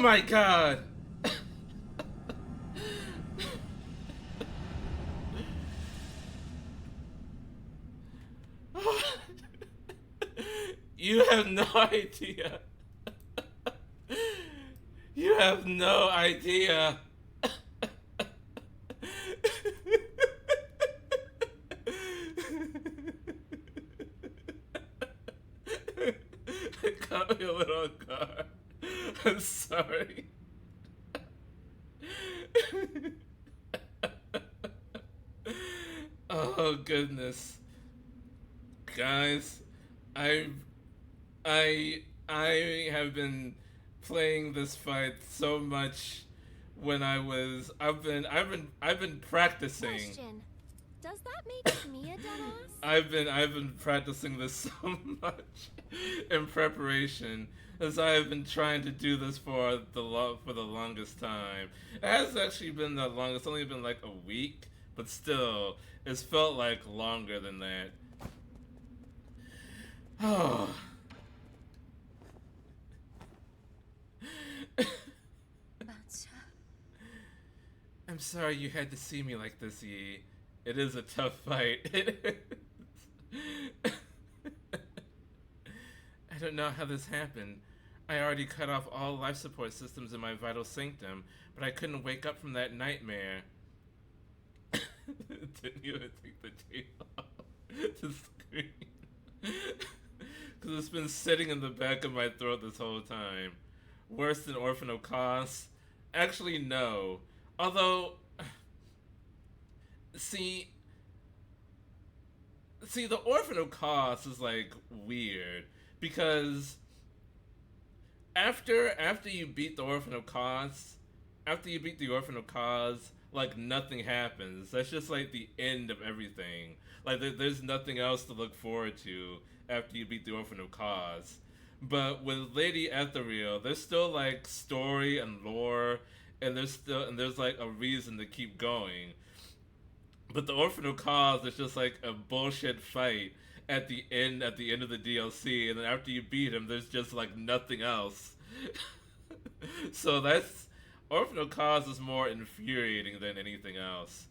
my god! You have no idea. You have no idea. It caught me a little off guard. I'm sorry. Oh goodness, guys, I I have been playing this fight so much when I've been practicing. Question. Does that make me a dead ass? I've been practicing this so much in preparation as I have been trying to do this for the longest time. It hasn't actually been that long. It's only been like a week, but still, it's felt like longer than that. Oh. I'm sorry you had to see me like this, Yi. It is a tough fight. I don't know how this happened. I already cut off all life support systems in my vital sanctum, but I couldn't wake up from that nightmare. Didn't even take the tape off the screen. Because it's been sitting in the back of my throat this whole time. Worse than Orphan of Kos? Actually, no. Although, see, the Orphan of Kos is like weird because after you beat the Orphan of Kos, like nothing happens. That's just like the end of everything. Like there's nothing else to look forward to after you beat the Orphan of Kos. But with Lady Ethereal, there's still like story and lore, and there's like a reason to keep going. But the Orphan of Kos is just like a bullshit fight at the end of the DLC, and then after you beat him, there's just like nothing else. So that's Orphan of Kos is more infuriating than anything else.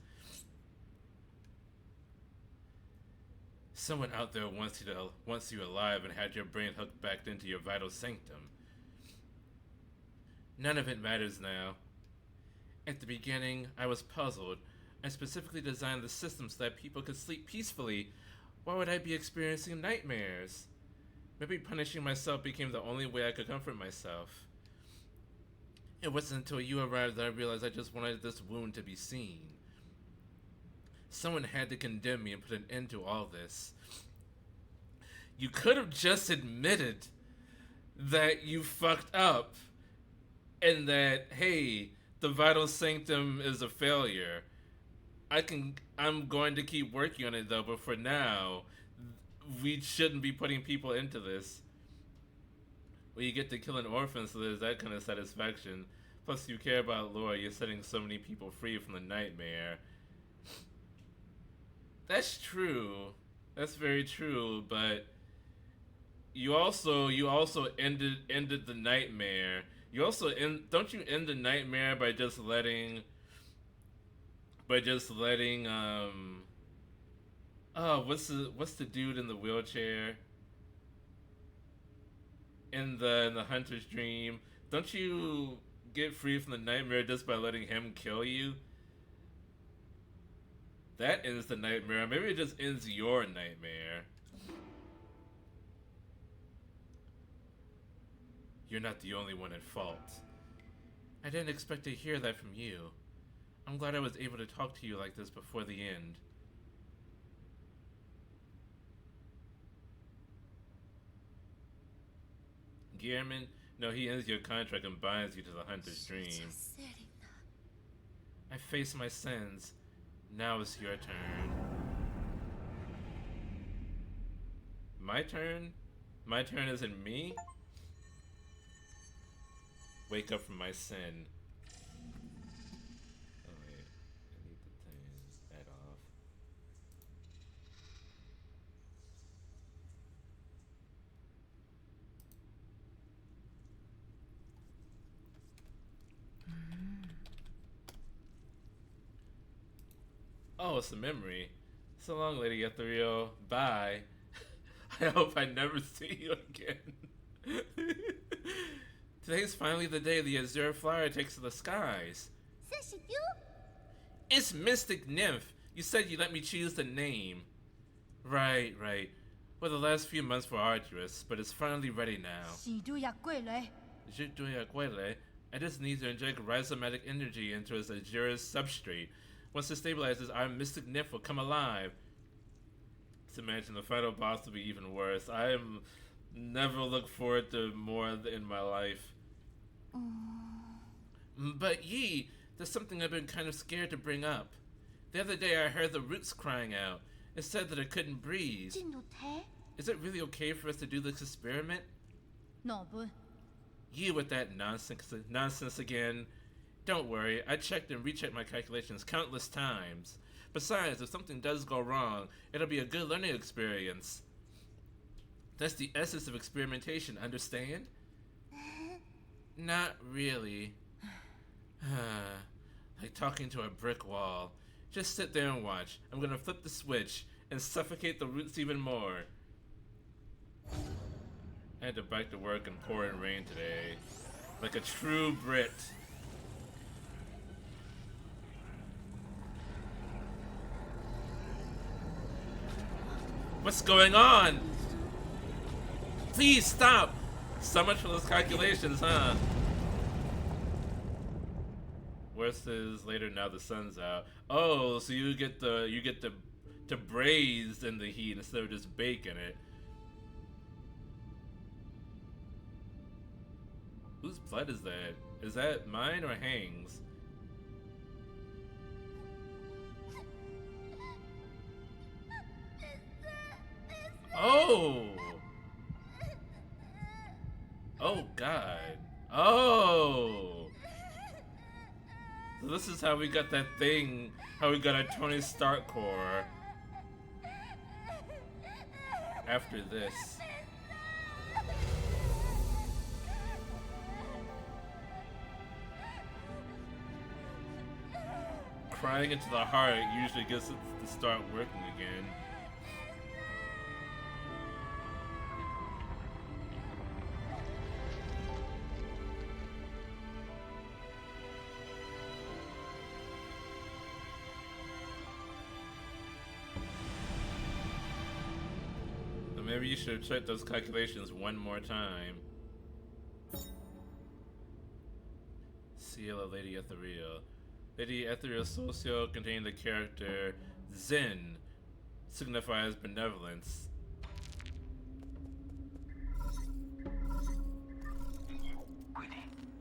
Someone out there wants you alive and had your brain hooked back into your vital sanctum. None of it matters now. At the beginning, I was puzzled. I specifically designed the system so that people could sleep peacefully. Why would I be experiencing nightmares? Maybe punishing myself became the only way I could comfort myself. It wasn't until you arrived that I realized I just wanted this wound to be seen. Someone had to condemn me and put an end to all this. You could have just admitted that you fucked up and that, hey, the Vital Sanctum is a failure. I'm going to keep working on it though, but for now, we shouldn't be putting people into this. Well, you get to kill an orphan, so there's that kind of satisfaction. Plus, you care about lore, you're setting so many people free from the nightmare. That's true. That's very true, but you also ended the nightmare. You also don't you end the nightmare by just letting oh, what's the dude in the wheelchair in the hunter's dream? Don't you get free from the nightmare just by letting him kill you? That ends the nightmare. Maybe it just ends your nightmare. You're not the only one at fault. I didn't expect to hear that from you. I'm glad I was able to talk to you like this before the end. Gearman? No, he ends your contract and binds you to the hunter's dream. I face my sins. Now it's your turn. My turn? My turn isn't me? Wake up from my sin. Oh wait, I need to turn that off. Oh, it's a memory. So long, Lady Ethereal. Bye. I hope I never see you again. Today's finally the day the Azure Flyer takes to the skies. It's Mystic Nymph. You said you let me choose the name. Right. Well, the last few months were arduous, but it's finally ready now. I just need to inject rhizomatic energy into its Azure substrate. Once it stabilizes, our Mystic Nymph will come alive. To imagine the final boss will be even worse. I am never look forward to more in my life. But Yi, there's something I've been kind of scared to bring up. The other day I heard the roots crying out. It said that I couldn't breathe. Is it really okay for us to do this experiment? Yi with that nonsense again. Don't worry, I checked and rechecked my calculations countless times. Besides, if something does go wrong, it'll be a good learning experience. That's the essence of experimentation, understand? Not really. Like talking to a brick wall. Just sit there and watch. I'm gonna flip the switch and suffocate the roots even more. I had to bike to work in pouring rain today. Like a true Brit. What's going on? Please stop! So much for those calculations, huh? Worse is later now the sun's out. Oh, so you get to braise in the heat instead of just bake in it. Whose blood is that? Is that mine or Hang's? Oh! Oh god. Oh! So this is how we got that thing, how we got our Tony Stark core. After this. Crying into the heart usually gets it to start working again. Maybe you should check those calculations one more time. Seal of Lady Ethereal. Lady Ethereal's socio contained the character Zen, signifies benevolence.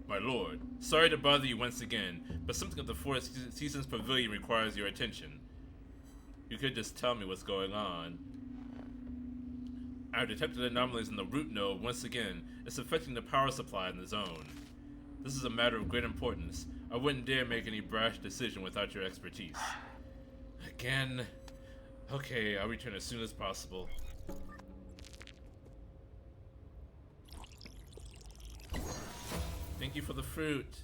My lord, sorry to bother you once again, but something at the Four Seasons Pavilion requires your attention. You could just tell me what's going on. I've detected anomalies in the root node once again. It's affecting the power supply in the zone. This is a matter of great importance. I wouldn't dare make any brash decision without your expertise. Again? Okay, I'll return as soon as possible. Thank you for the fruit.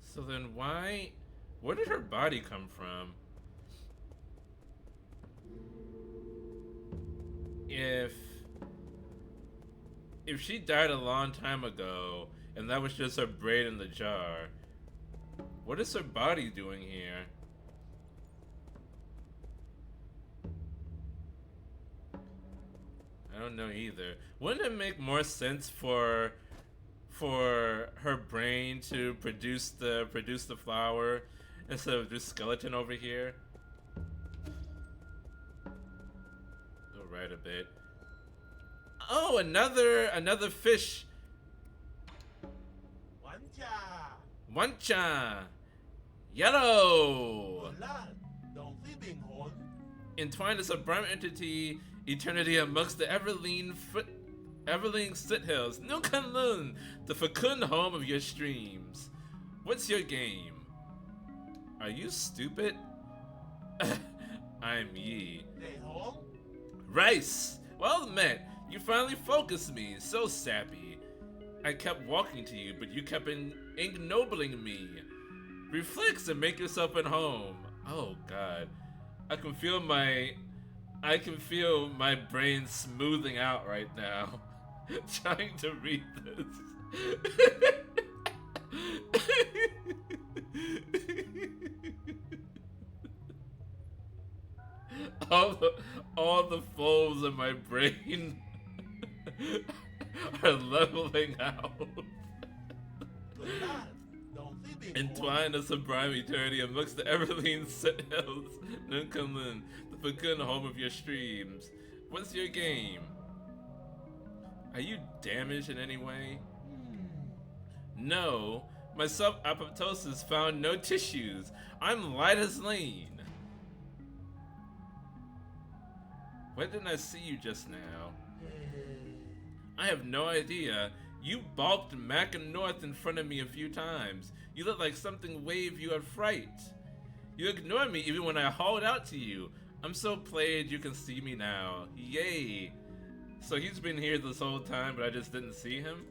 So then where did her body come from? If she died a long time ago, and that was just her brain in the jar, what is her body doing here? I don't know either. Wouldn't it make more sense for her brain to produce the flower instead of just skeleton over here? Go right a bit. Oh, another fish. Wancha. Yellow. Entwined as a prime entity, eternity amongst the Everling Sithills, No Kunlun, the fecund home of your streams. What's your game? Are you stupid? I'm Yi. Rice! Well met, you finally focused me, so sappy. I kept walking to you, but you kept ignobling me. Reflex and make yourself at home. Oh God. I can feel my brain smoothing out right now. Trying to read this. all the all the folds in my brain are leveling out. Entwined a sublime eternity amongst the evergreen hills, Nunkunlun, the fecund home of your streams. What's your game? Are you damaged in any way? No. My sub-apoptosis found no tissues. I'm light as lean. When did I see you just now? I have no idea. You balked Mac and North in front of me a few times. You look like something waved you at fright. You ignored me even when I hauled out to you. I'm so played you can see me now. Yay. So he's been here this whole time, but I just didn't see him?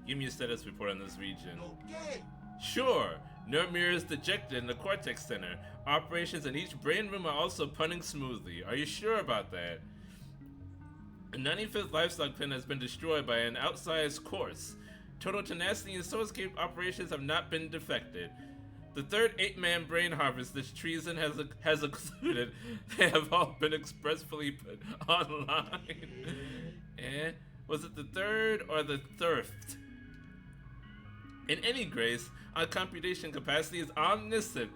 Give me a status report on this region. Okay. Sure. Nermir is dejected in the Cortex Center. Operations in each brain room are also punning smoothly. Are you sure about that? The 95th livestock pen has been destroyed by an outsized course. Total tenacity and soulscape operations have not been defected. The third 8-man brain harvest this treason has included. They have all been expressfully put online. Was it the third or the thirst? In any grace, our computation capacity is omniscient.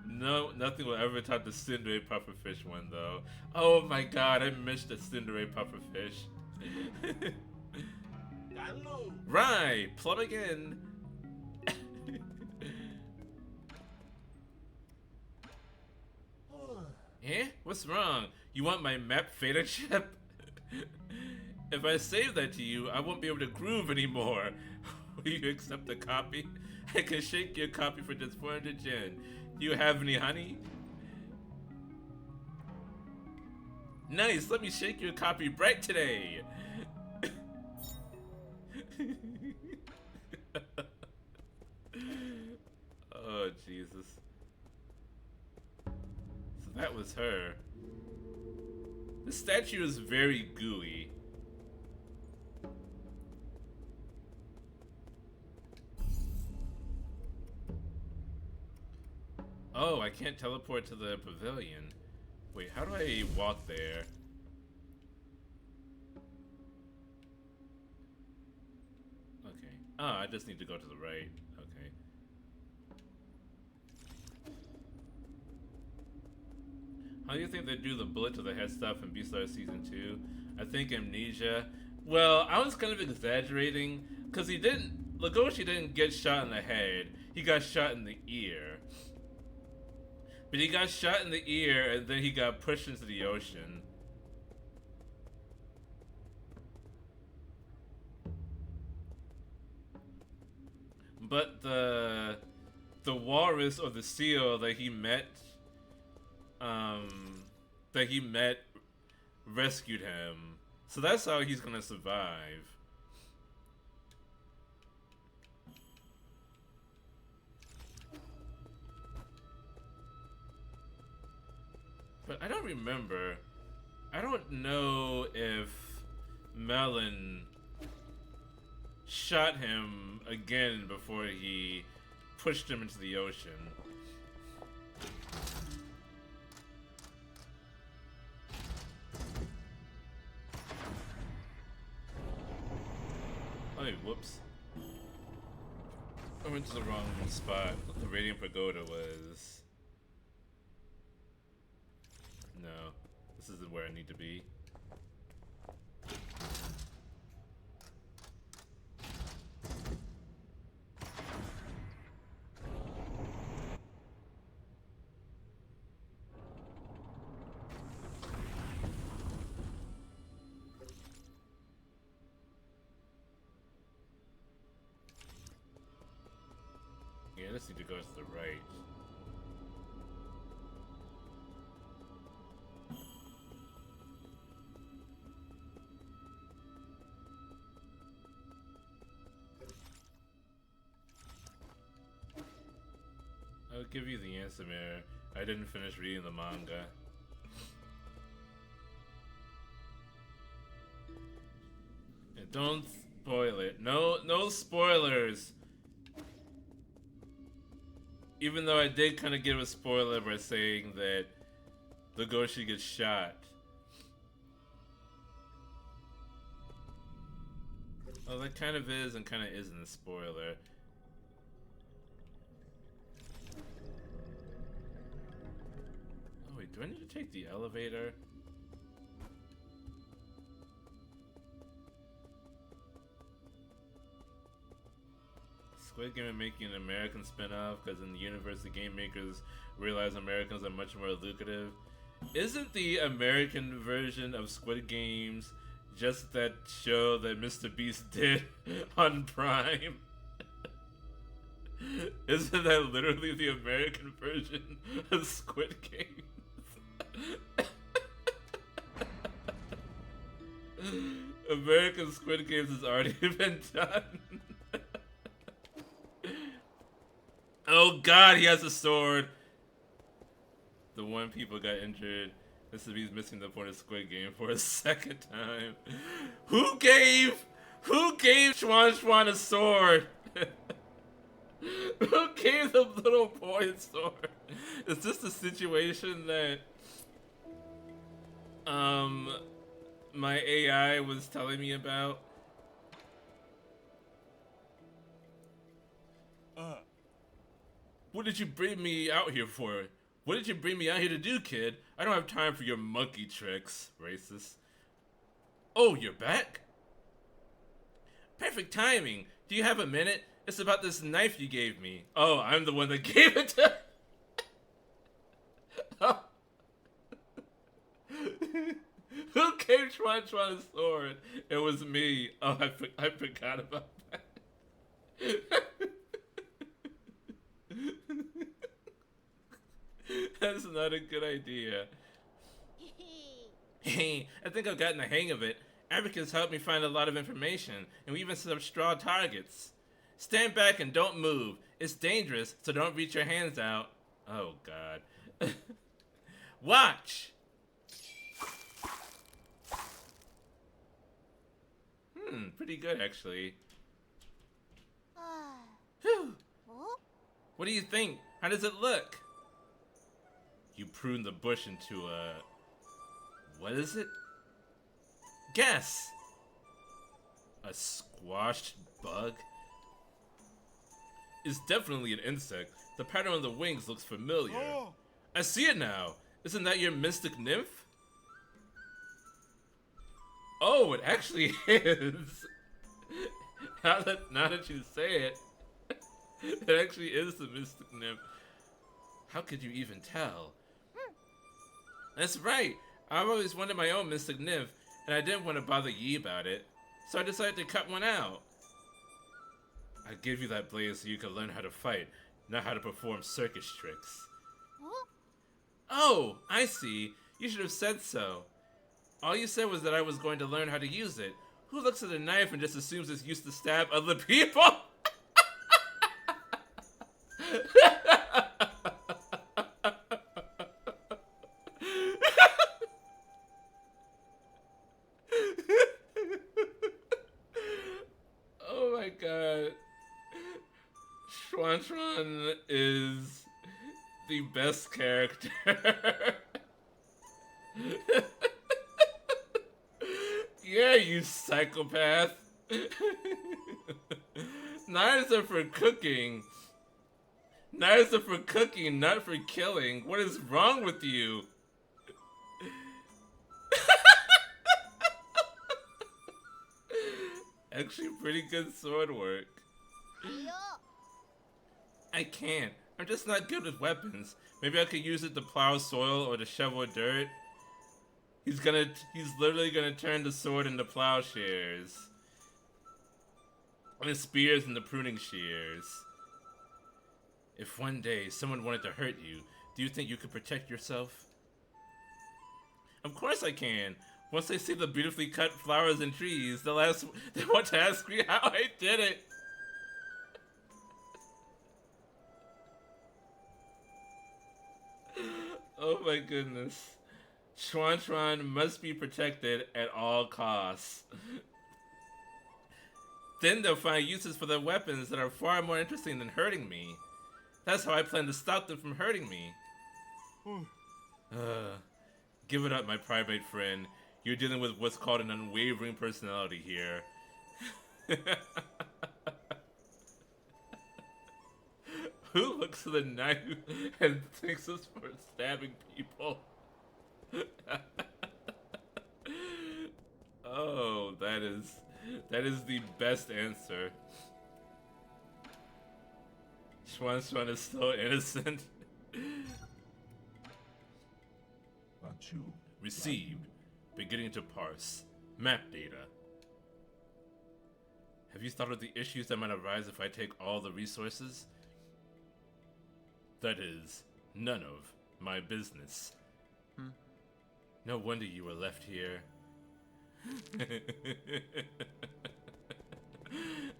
No, nothing will ever top the Cinderace pufferfish one, though. Oh my god, I missed the Cinderace pufferfish. Right, plumb again. What's wrong? You want my map fader chip? If I save that to you, I won't be able to groove anymore. Will you accept a copy? I can shake your copy for just 400 yen. Do you have any honey? Nice, let me shake your copy right today. Oh, Jesus. So that was her. The statue is very gooey. Oh, I can't teleport to the pavilion. Wait, how do I walk there? Okay. Ah, I just need to go to the right. Okay. How do you think they do the bullet to the head stuff in Beastars Season 2? I think amnesia. Well, I was kind of exaggerating, because he didn't... Legoshi didn't get shot in the head. He got shot in the ear. But he got shot in the ear, and then he got pushed into the ocean. But the walrus or the seal that he met, rescued him. So that's how he's gonna survive. But I don't remember. I don't know if Melon shot him again before he pushed him into the ocean. Oh, whoops. I went to the wrong spot. The Radiant Pagoda was... No, this isn't where I need to be. Yeah, I just need to go to the right. give you the answer, Mirror. I didn't finish reading the manga. And don't spoil it. No spoilers. Even though I did kind of give a spoiler by saying that Legoshi gets shot. Well, that kind of is and kind of isn't a spoiler. Oh wait, do I need to take the elevator? Squid Game are making an American spin-off because in the universe the game makers realize Americans are much more lucrative. Isn't the American version of Squid Games just that show that Mr. Beast did on Prime? Isn't that literally the American version of Squid Games? American Squid Games has already been done. Oh god, he has a sword! The one people got injured. Mr. B's missing the point of Squid Game for a second time. Who gave Schwan Schwan a sword? Who gave the little boy a sword? Is this the situation that my AI was telling me about? What did you bring me out here for? What did you bring me out here to do, kid? I don't have time for your monkey tricks, racist. Oh, you're back? Perfect timing. Do you have a minute? It's about this knife you gave me. Oh, I'm the one that gave it to... Oh. Who gave Chuan Chuan a sword? It was me. Oh, I forgot about that. That's not a good idea. Hey, I think I've gotten the hang of it. Abacus helped me find a lot of information, and we even set up straw targets. Stand back and don't move. It's dangerous, so don't reach your hands out. Oh, God. Watch! Pretty good, actually. Whew. What do you think? How does it look? You prune the bush into a... What is it? Guess! A squashed bug? It's definitely an insect. The pattern on the wings looks familiar. Oh. I see it now. Isn't that your mystic nymph? Oh, it actually is. Now that you say it, it actually is the mystic nymph. How could you even tell? That's right. I've always wanted my own mystic nymph, and I didn't want to bother Yi about it, so I decided to cut one out. I gave you that blade so you could learn how to fight, not how to perform circus tricks. Huh? Oh, I see. You should have said so. All you said was that I was going to learn how to use it. Who looks at a knife and just assumes it's used to stab other people? Oh my god. Schwan Schwan is the best character. Yeah, you psychopath. Knives are for cooking. Knives are for cooking, not for killing. What is wrong with you? Actually, pretty good sword work. I can't. I'm just not good with weapons. Maybe I could use it to plow soil or to shovel dirt. He's literally gonna turn the sword into plowshares. And the spears into pruning shears. If one day someone wanted to hurt you, do you think you could protect yourself? Of course I can. Once they see the beautifully cut flowers and trees, they want to ask me how I did it. Oh my goodness. Schwantron must be protected at all costs. Then they'll find uses for their weapons that are far more interesting than hurting me. That's how I plan to stop them from hurting me. Give it up, my primate friend. You're dealing with what's called an unwavering personality here. Who looks at the knife and thinks it's for stabbing people? Oh, that is the best answer. Schwan is so innocent. Received. Beginning to parse. Map data. Have you thought of the issues that might arise if I take all the resources? That is none of my business. No wonder you were left here.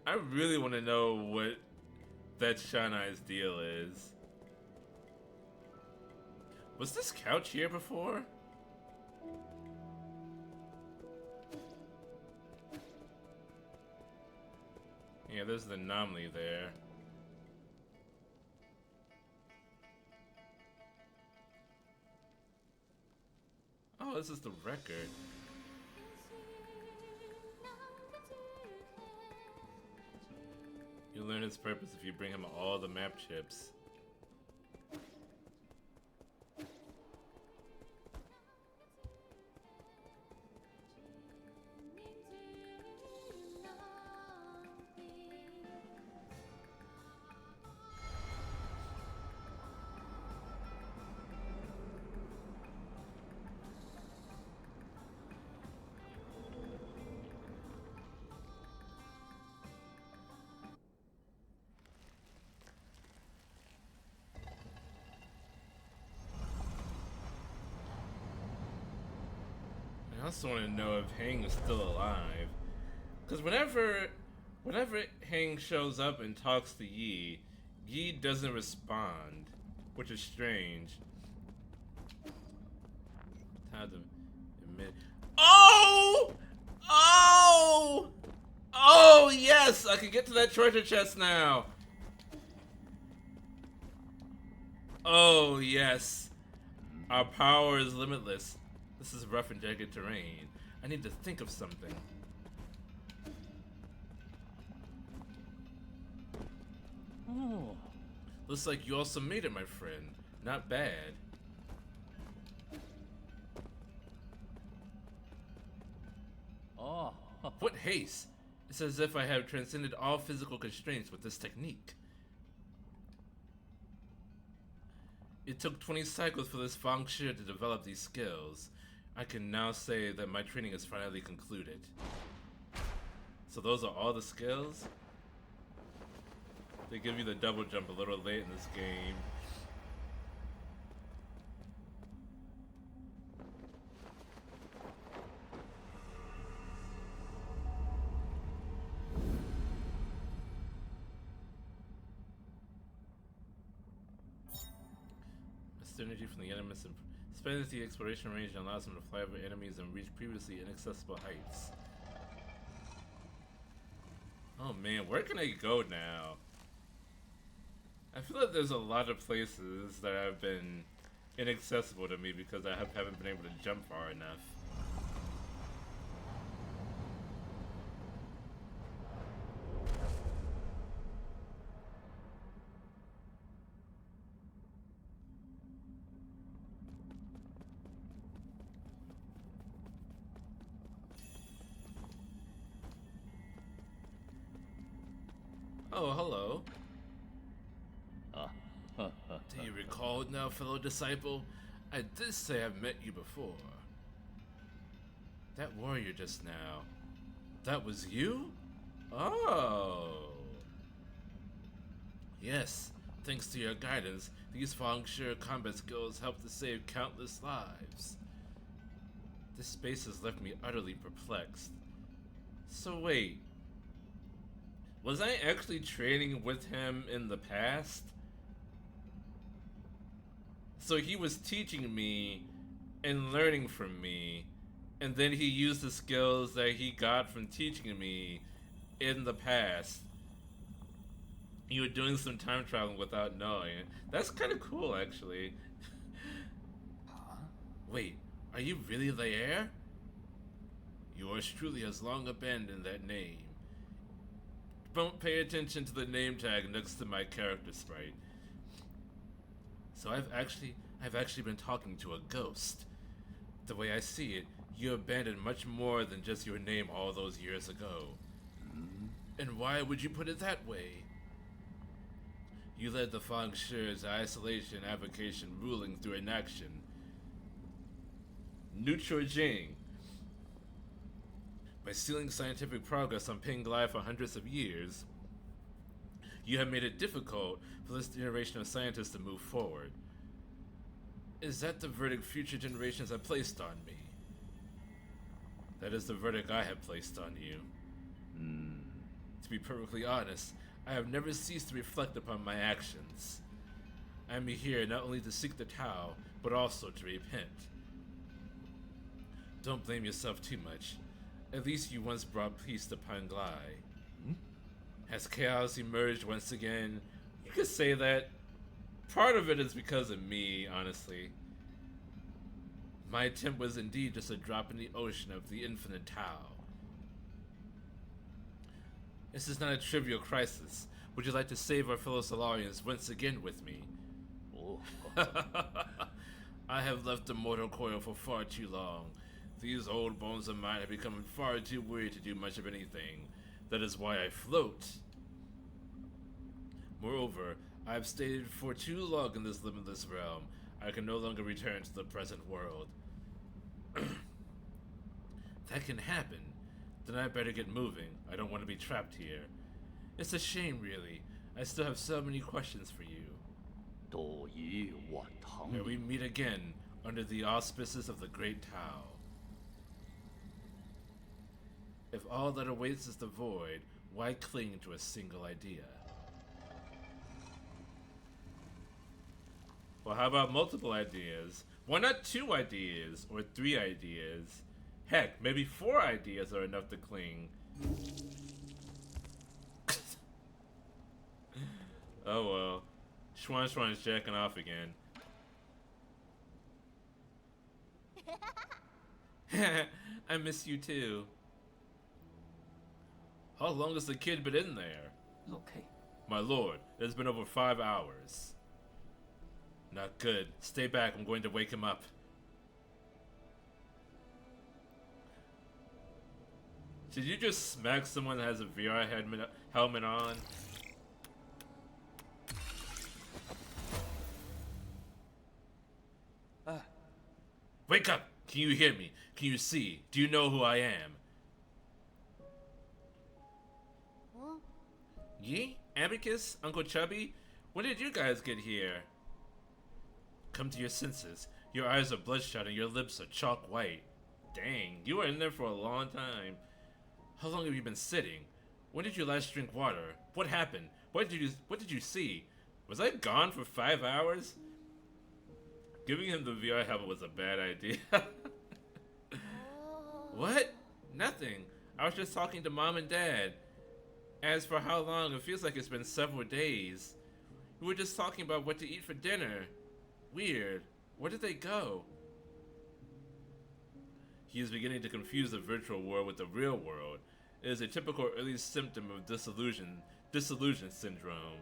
I really want to know what that Shine Eye's deal is. Was this couch here before? Yeah, there's the anomaly there. Oh, this is the record. You learn his purpose if you bring him all the map chips. I also want to know if Hang is still alive. Because whenever Hang shows up and talks to Yi, Yi doesn't respond, which is strange. Time to admit. Oh! Oh! Oh, yes! I can get to that treasure chest now! Oh, yes. Our power is limitless. This is rough and jagged terrain. I need to think of something. Oh. Looks like you also made it, my friend. Not bad. Oh. What haste! It's as if I have transcended all physical constraints with this technique. It took 20 cycles for this Fang Shi to develop these skills. I can now say that my training is finally concluded. So those are all the skills? They give you the double jump a little late in this game. Energy from the enemies expands the exploration range and allows them to fly over enemies and reach previously inaccessible heights. Oh man, where can I go now? I feel like there's a lot of places that have been inaccessible to me because I haven't been able to jump far enough. Oh, hello. Do you recall now, fellow disciple? I did say I've met you before. That warrior just now. That was you? Oh. Yes, thanks to your guidance, these Fang Shi combat skills helped to save countless lives. This space has left me utterly perplexed. So wait. Was I actually training with him in the past? So he was teaching me and learning from me, and then he used the skills that he got from teaching me in the past. You were doing some time traveling without knowing. That's kind of cool, actually. Wait, are you really the heir? Yours truly has long abandoned that name. Don't pay attention to the name tag next to my character sprite. So I've actually been talking to a ghost. The way I see it, you abandoned much more than just your name all those years ago. And why would you put it that way? You led the Fang Shi's isolation, avocation, ruling through inaction. Neutral Jing. By sealing scientific progress on Ping Glide for hundreds of years, you have made it difficult for this generation of scientists to move forward. Is that the verdict future generations have placed on me? That is the verdict I have placed on you. To be perfectly honest, I have never ceased to reflect upon my actions. I am here not only to seek the Tao, but also to repent. Don't blame yourself too much. At least you once brought peace to Panglai. Has chaos emerged once again? You could say that. Part of it is because of me, honestly. My attempt was indeed just a drop in the ocean of the infinite Tao. This is not a trivial crisis. Would you like to save our fellow Solarians once again with me? Oh. I have left the mortal coil for far too long. These old bones of mine have become far too weary to do much of anything. That is why I float. Moreover, I have stayed for too long in this limitless realm. I can no longer return to the present world. That can happen. Then I better get moving. I don't want to be trapped here. It's a shame, really. I still have so many questions for you. 多与我同 May we meet again under the auspices of the Great Tao. If all that awaits is the void, why cling to a single idea? Well, how about multiple ideas? Why not 2 ideas or 3 ideas? Heck, maybe 4 ideas are enough to cling. Oh well. Schwan's jacking off again. I miss you too. How long has the kid been in there? Okay. My lord, it has been over 5 hours. Not good. Stay back, I'm going to wake him up. Did you just smack someone that has a VR helmet on? Wake up! Can you hear me? Can you see? Do you know who I am? Huh? Ye? Abacus? Uncle Chubby? When did you guys get here? Come to your senses. Your eyes are bloodshot and your lips are chalk white. Dang, you were in there for a long time. How long have you been sitting? When did you last drink water? What happened? What did you see? Was I gone for 5 hours? Giving him the VR helmet was a bad idea. What? Nothing. I was just talking to Mom and Dad. As for how long, it feels like it's been several days. We were just talking about what to eat for dinner. Weird. Where did they go? He is beginning to confuse the virtual world with the real world. It is a typical early symptom of disillusion syndrome.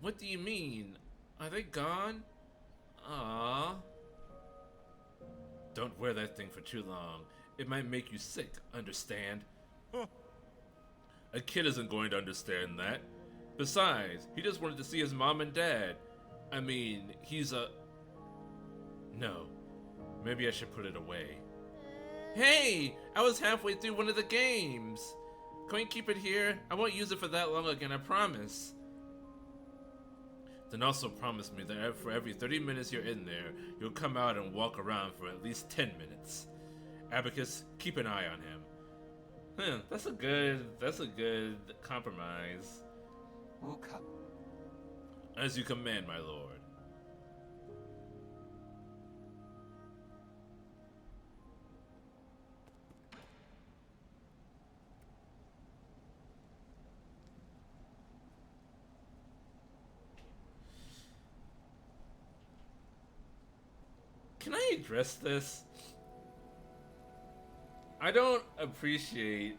What do you mean? Are they gone? Aww. Don't wear that thing for too long. It might make you sick, understand? A kid isn't going to understand that. Besides, he just wanted to see his mom and dad. I mean, he's a... No. Maybe I should put it away. Hey! I was halfway through one of the games! Can we keep it here? I won't use it for that long again, I promise. Then also promise me that for every 30 minutes you're in there, you'll come out and walk around for at least 10 minutes. Abacus, keep an eye on him. That's a good compromise. As you command, my lord. Can I address this? I don't appreciate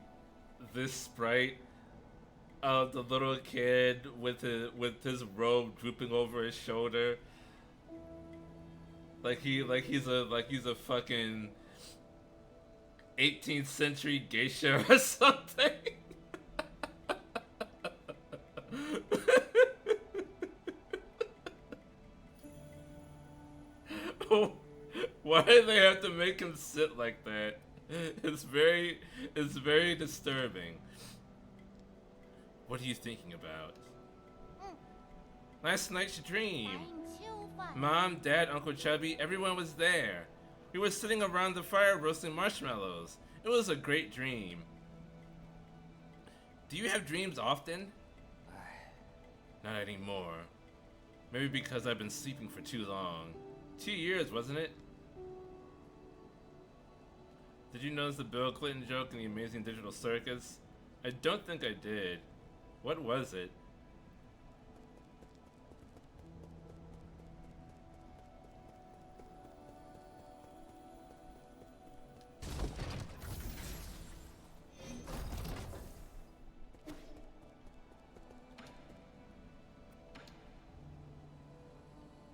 this sprite of the little kid with his robe drooping over his shoulder. He's a fucking 18th century geisha or something. Why do they have to make him sit like that? It's very disturbing. What are you thinking about? Last night's dream. Mom, Dad, Uncle Chubby, everyone was there. We were sitting around the fire roasting marshmallows. It was a great dream. Do you have dreams often? Not anymore. Maybe because I've been sleeping for too long. 2 years, wasn't it? Did you notice the Bill Clinton joke in the Amazing Digital Circus? I don't think I did. What was it?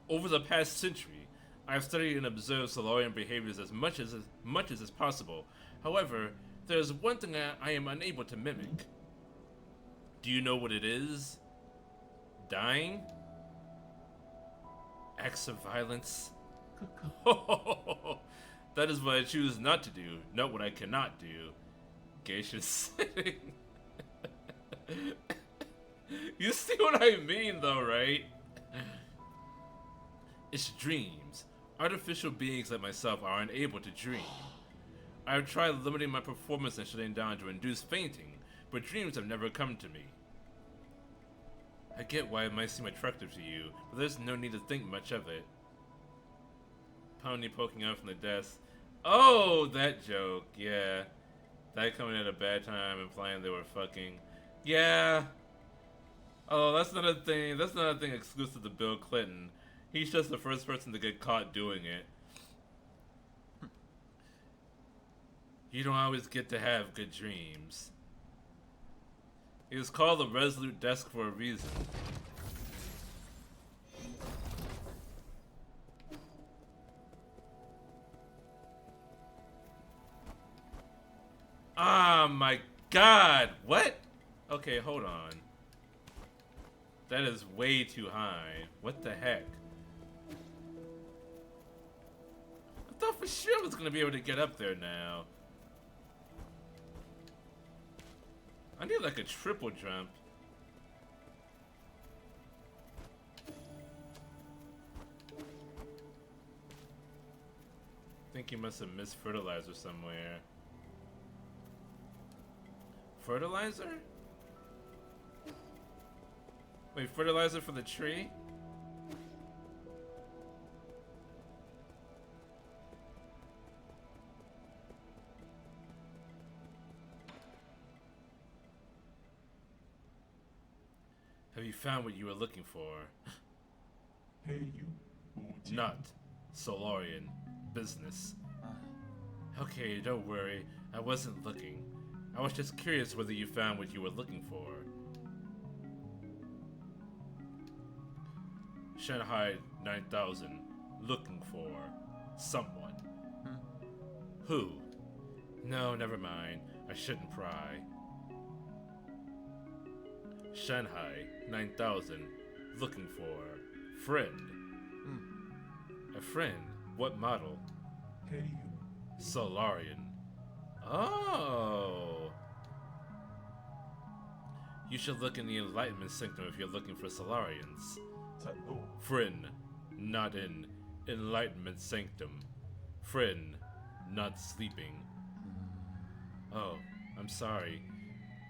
Over the past century, I have studied and observed Solarian behaviors as much as is possible. However, there is one thing I am unable to mimic. Do you know what it is? Dying? Acts of violence? That is what I choose not to do, not what I cannot do. Geisha sitting. You see what I mean though, right? It's dreams. Artificial beings like myself are unable to dream. I have tried limiting my performance and shutting down to induce fainting, but dreams have never come to me. I get why it might seem attractive to you, but there's no need to think much of it. Pony poking out from the desk. Oh, that joke, yeah. That coming at a bad time, implying they were fucking. Yeah. Oh, that's not a thing. That's not a thing exclusive to Bill Clinton. He's just the first person to get caught doing it. You don't always get to have good dreams. It was called the Resolute Desk for a reason. Ah, my God. What? Okay, hold on. That is way too high. What the heck? I thought for sure I was going to be able to get up there now. I need like a triple jump. I think you must have missed fertilizer somewhere. Fertilizer? Wait, fertilizer for the tree? Have you found what you were looking for? Not Solarian business. Okay, don't worry. I wasn't looking. I was just curious whether you found what you were looking for. Shanghai 9000, looking for someone. Who? No, never mind. I shouldn't pry. Shanghai 9000, looking for friend. A friend? What model? Solarian. Oh. You should look in the Enlightenment Sanctum if you're looking for Solarians. Friend, not in Enlightenment Sanctum. Friend, not sleeping. Oh, I'm sorry.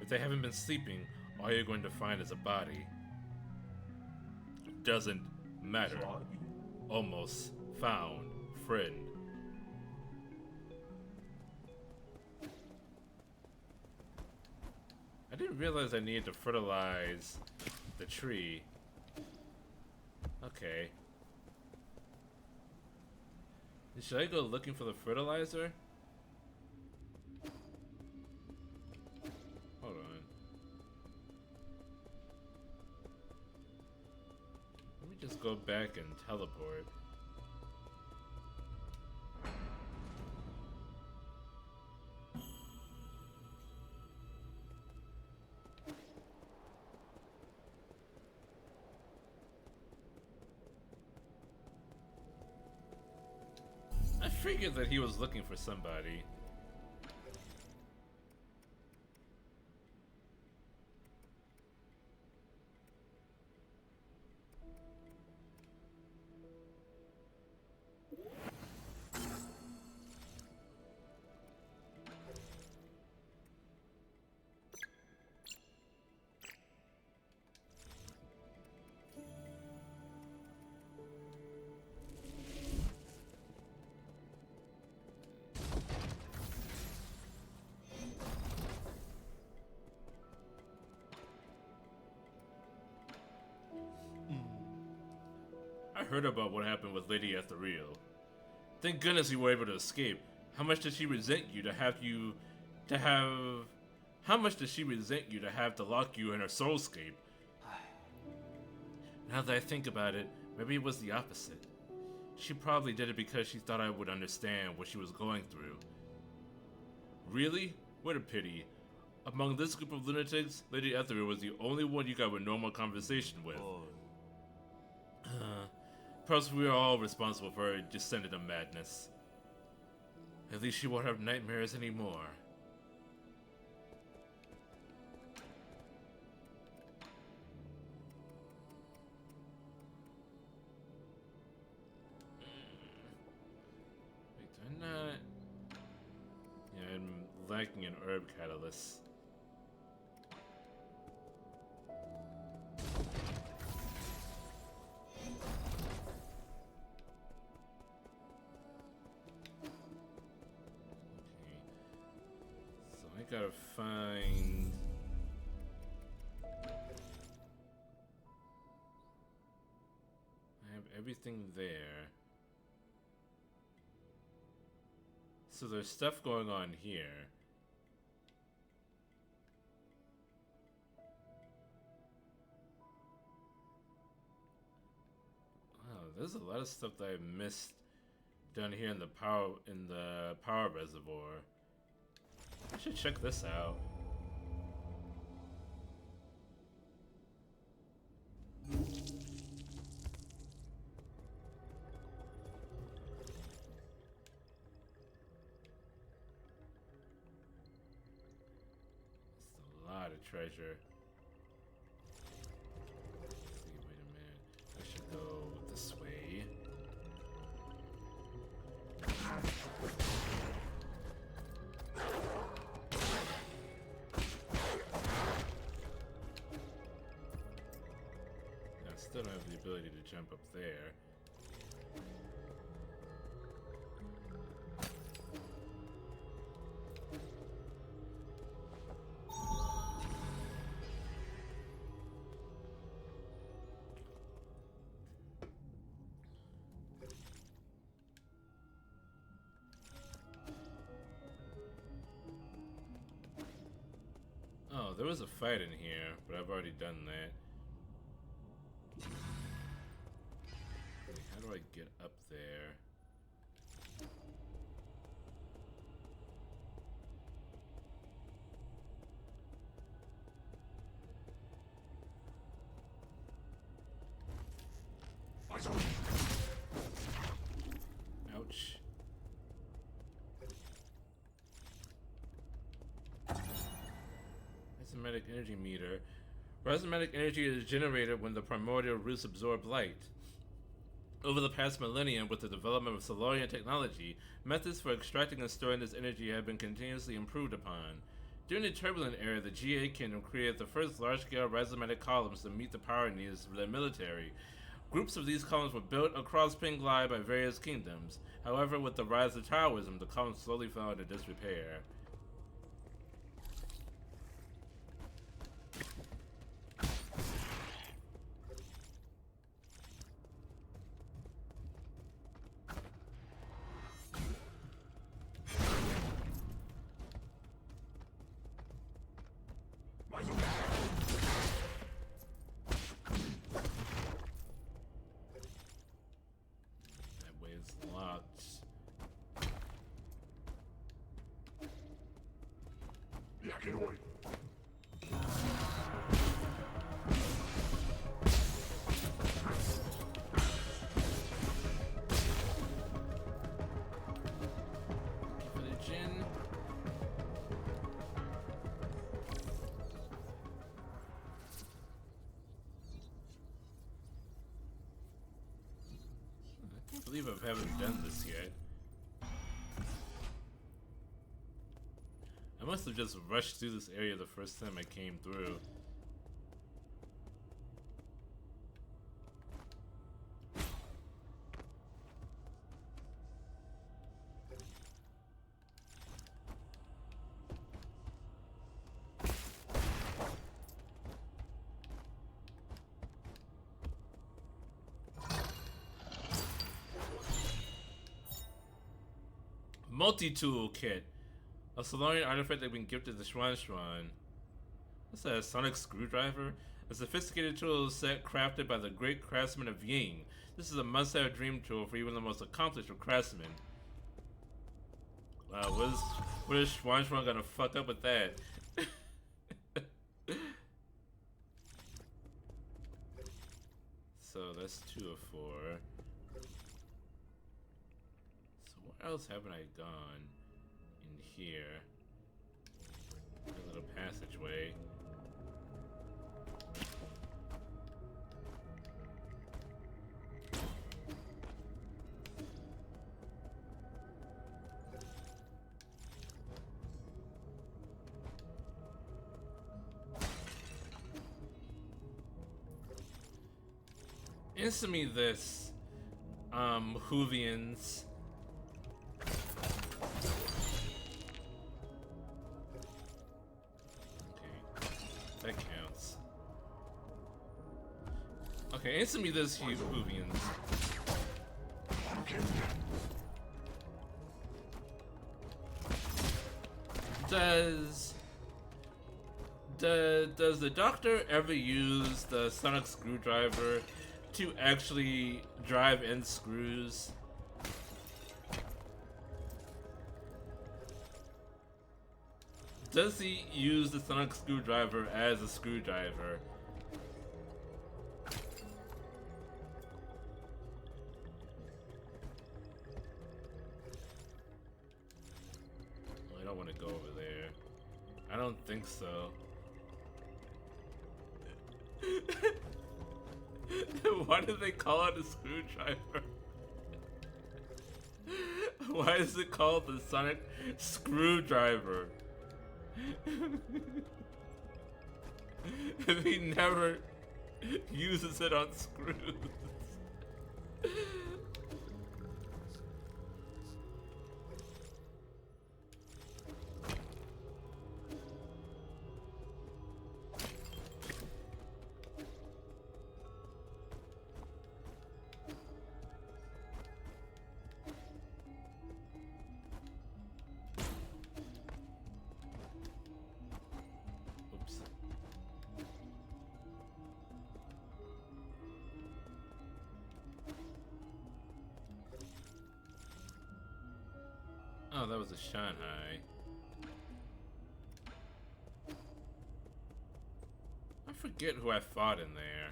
If they haven't been sleeping, all you're going to find is a body. doesn't matter. Almost found friend. I didn't realize I needed to fertilize the tree. Okay. Should I go looking for the fertilizer? Hold on. Let me just go back and teleport. I figured that he was looking for somebody. I heard about what happened with Lady Ethereal. Thank goodness you were able to escape. How much does she resent you to have How much does she resent you to have to lock you in her soulscape? Now that I think about it, maybe it was the opposite. She probably did it because she thought I would understand what she was going through. Really? What a pity. Among this group of lunatics, Lady Ethereal was the only one you got a normal conversation with. Perhaps we are all responsible for her descendant of madness. At least she won't have nightmares anymore. Wait, do I not? Yeah, I'm lacking an herb catalyst. I gotta find... I have everything there. So there's stuff going on here. Wow, there's a lot of stuff that I missed down here in the power reservoir. I should check this out. It's a lot of treasure. Let's see, wait a minute. I should go this way. Still don't have the ability to jump up there. Oh, there was a fight in here, but I've already done that. How do I get up there? Ouch. Rhizomatic energy meter. Rhizomatic energy is generated when the primordial roots absorb light. Over the past millennium, with the development of Solarian technology, methods for extracting and storing this energy have been continuously improved upon. During the Turbulent Era, the GA Kingdom created the first large-scale rhizomatic columns to meet the power needs of the military. Groups of these columns were built across Penglai by various kingdoms. However, with the rise of Taoism, the columns slowly fell into disrepair. I believe I haven't done this yet. I must have just rushed through this area the first time I came through. Multi-tool kit. A Solarian artifact that has been gifted to Schwan Schwan. What's that? A sonic screwdriver? A sophisticated tool set crafted by the great craftsman of Ying. This is a must-have dream tool for even the most accomplished of craftsmen. Wow, what is Schwan Schwan gonna fuck up with that? So that's 2 of 4. Where else haven't I gone in here? A little passageway. Answer me this, Hoovians. That counts. Okay, answer me this, Hoovians. Does the Doctor ever use the sonic screwdriver to actually drive in screws? Does he use the sonic screwdriver as a screwdriver? I don't want to go over there. I don't think so. Why do they call it a screwdriver? Why is it called the sonic screwdriver? If he never uses it on screws. Oh, that was a Shanghai. I forget who I fought in there.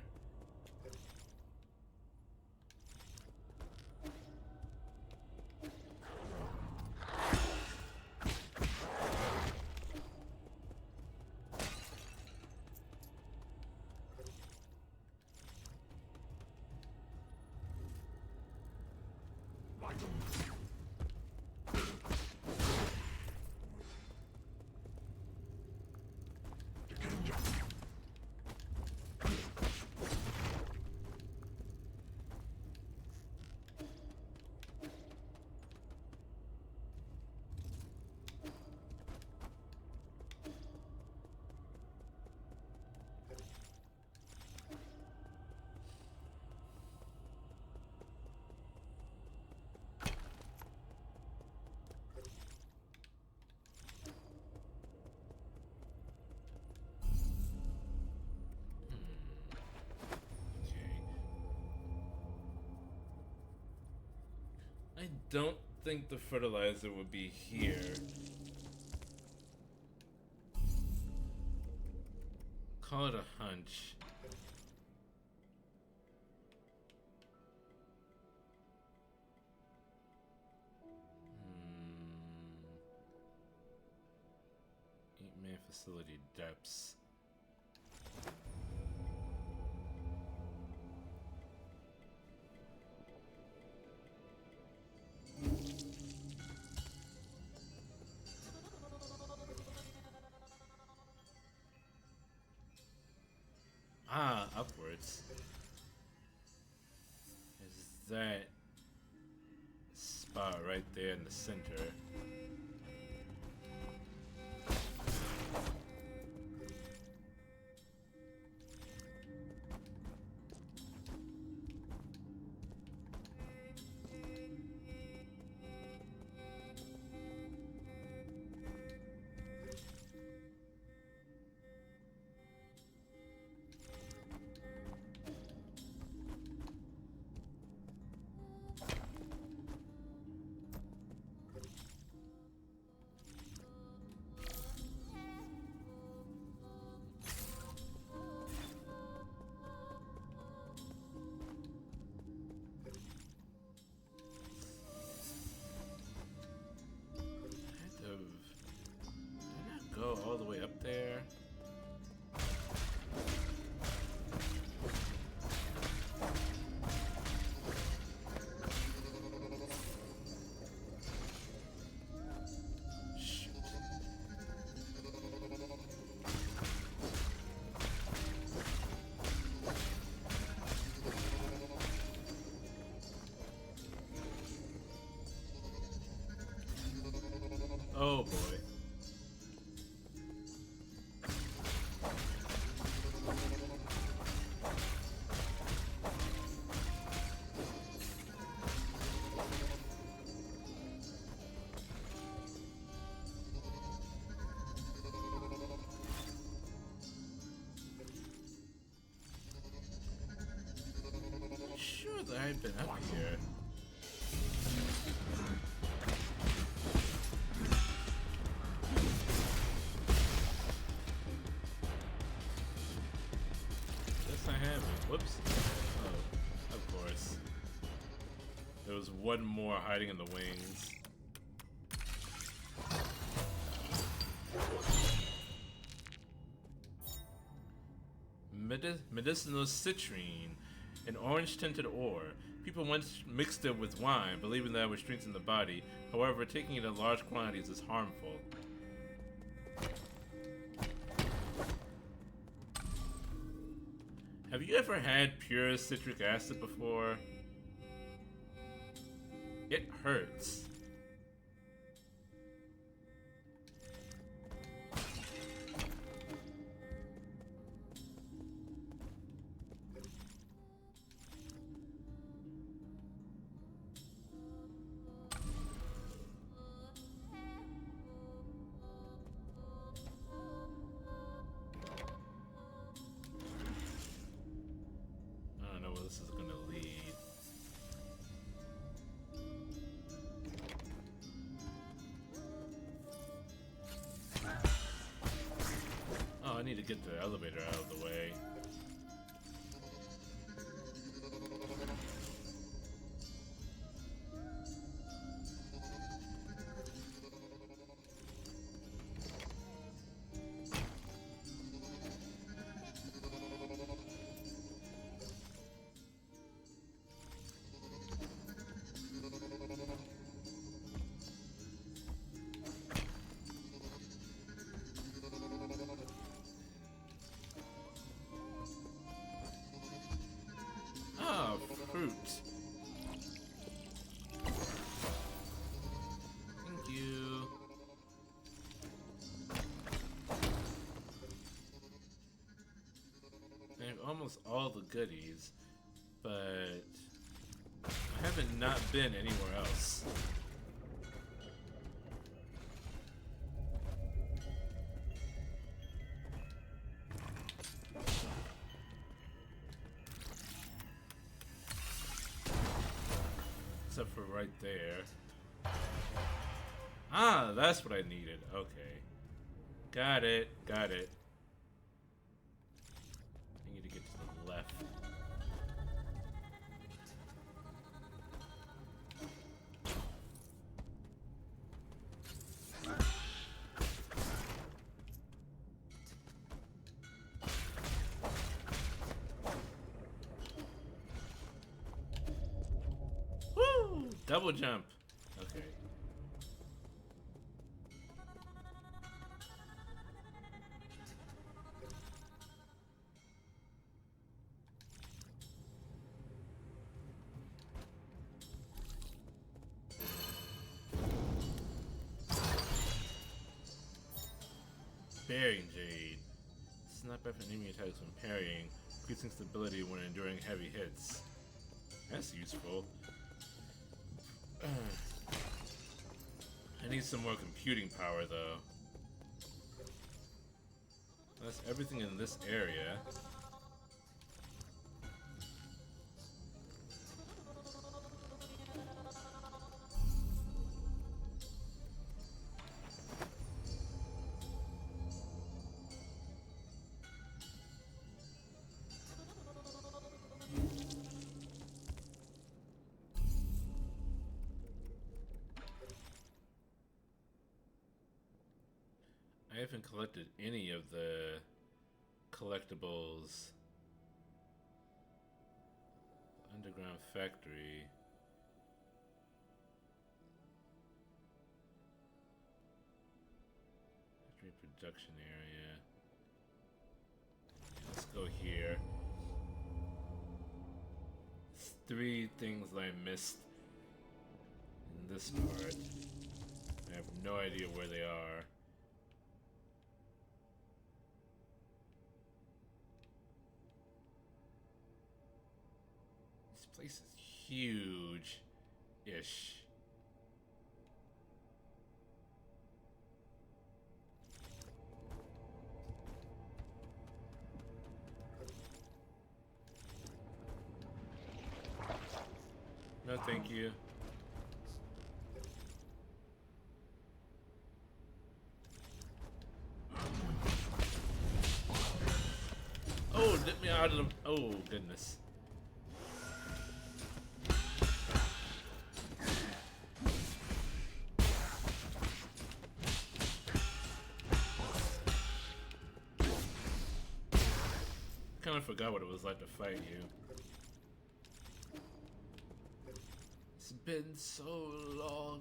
I don't think the fertilizer would be here. Call it a hunch. Eight-man facility depths. Ah, upwards. Is that spot right there in the center? Go all the way up there. Shoot. Oh boy. Sure that I've been up here. Yes, I haven't. Whoops. Oh, of course. There was one more hiding in the wings. Medicinal citrine, an orange-tinted ore. People once mixed it with wine, believing that it would strengthen the body. However, taking it in large quantities is harmful. Have you ever had pure citric acid before? It hurts. I don't know where this is gonna lead. Oh, I need to get the elevator out of the way. Ah, fruit. Thank you. I have almost all the goodies, but I haven't not been anywhere else. Except for right there. Ah, that's what I needed. Okay. Got it. Got it. I need to get to the left. Woo! Double jump. Okay. Parrying Jade. Snap after enemy attacks when parrying, increasing stability when enduring heavy hits. That's useful. I need some more computing power though. That's everything in this area. I haven't collected any of the collectibles. Underground factory. Factory production area. Let's go here. It's 3 things I missed in this part. I have no idea where they are. This place is huge-ish. No, thank you. Oh, let me out of the... Oh, goodness. I kind of forgot what it was like to fight you. It's been so long.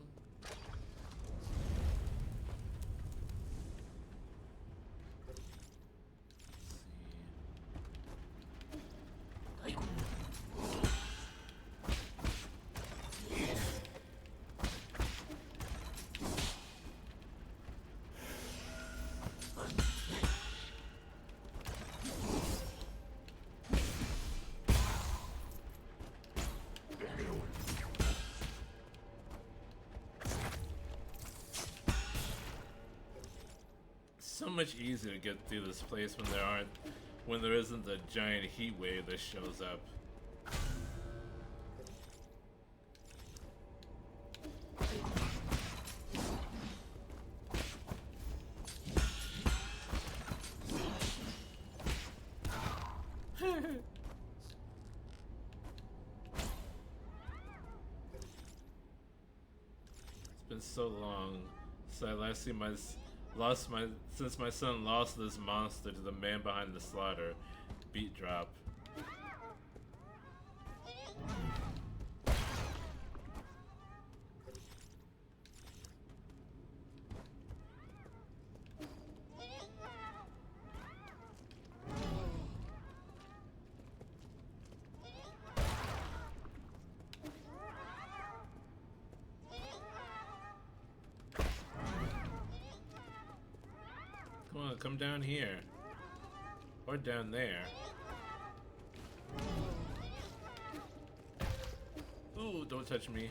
So much easier to get through this place when there isn't a giant heat wave that shows up. It's been so long since I last seen since my son lost this monster to the man behind the slaughter. Beat drop. Come on, come down here. Or down there. Ooh, don't touch me.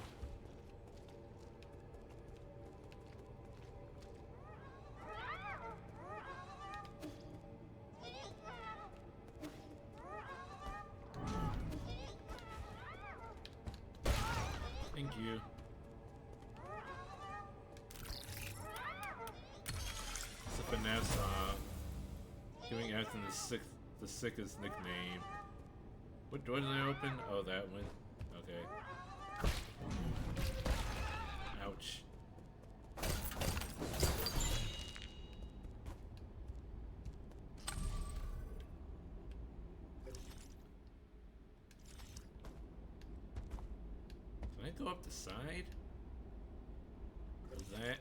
Thank you. expecting the sickest nickname. What door did I open? Oh, that one. Okay. Ouch. Can I go up the side of that?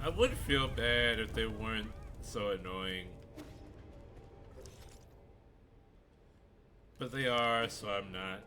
I would feel bad if they weren't so annoying. But they are, so I'm not.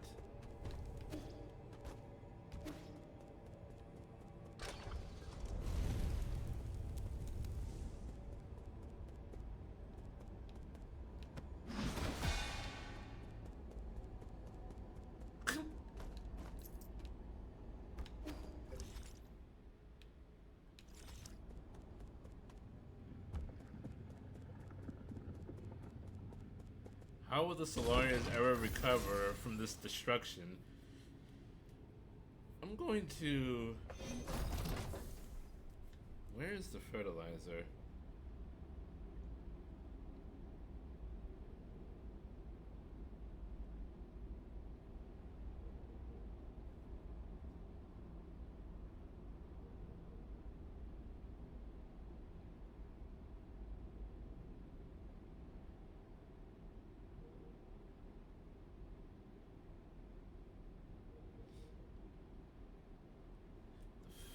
How will the Solarians ever recover from this destruction? I'm going to... Where is the fertilizer?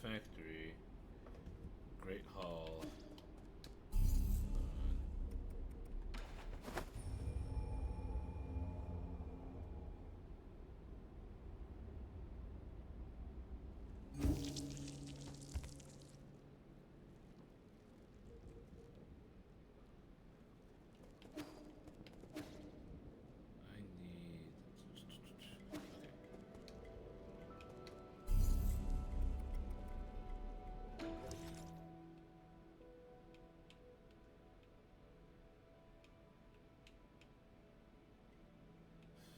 Factory, Great Hall. I need.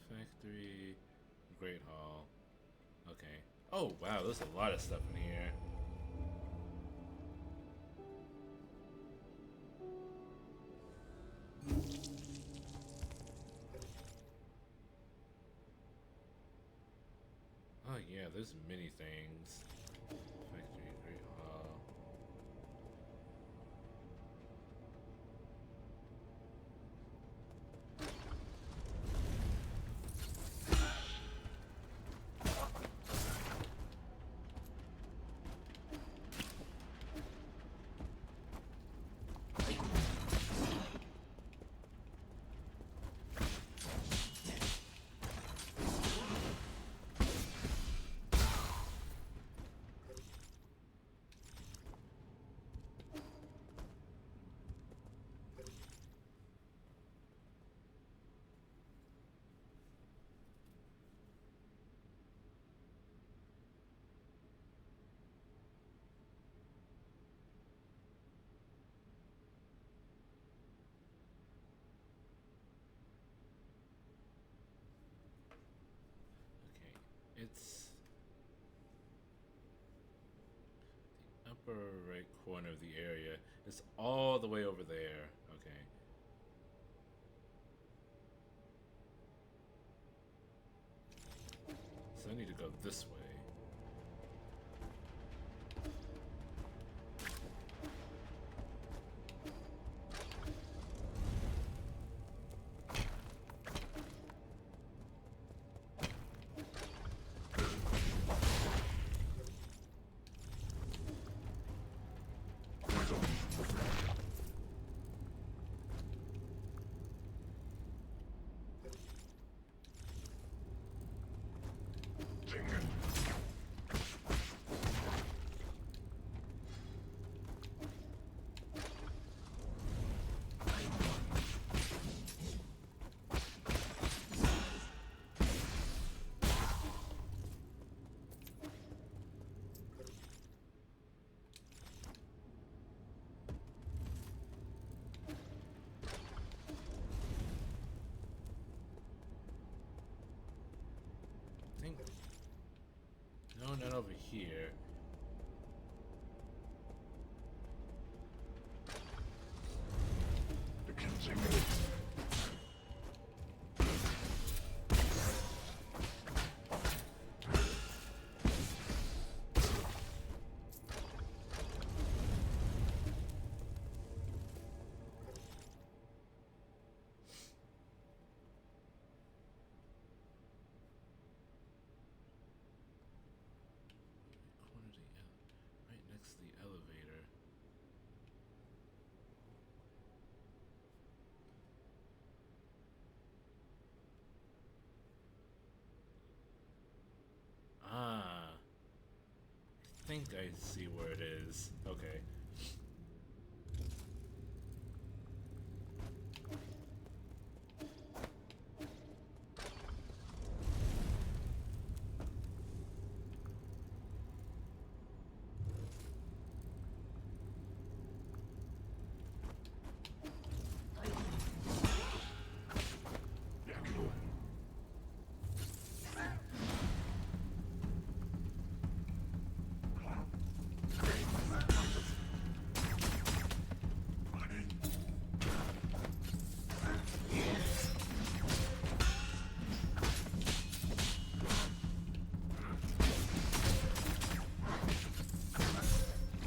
Factory, Great Hall. Okay. Oh wow, there's a lot of stuff in here. Oh yeah, there's many things. Factory, Great Hall. It's the upper right corner of the area. It's all the way over there. Okay. So I need to go this way. No, not over here. Right next to the elevator. Ah. I think I see where it is. Okay.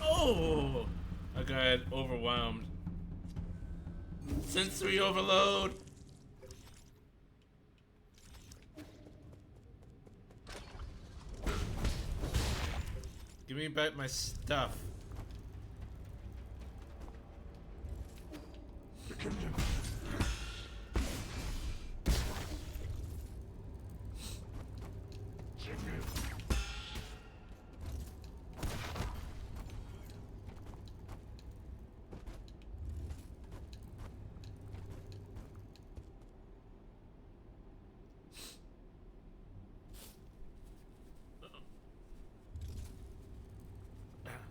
Oh! I got overwhelmed. Sensory overload! Give me back my stuff.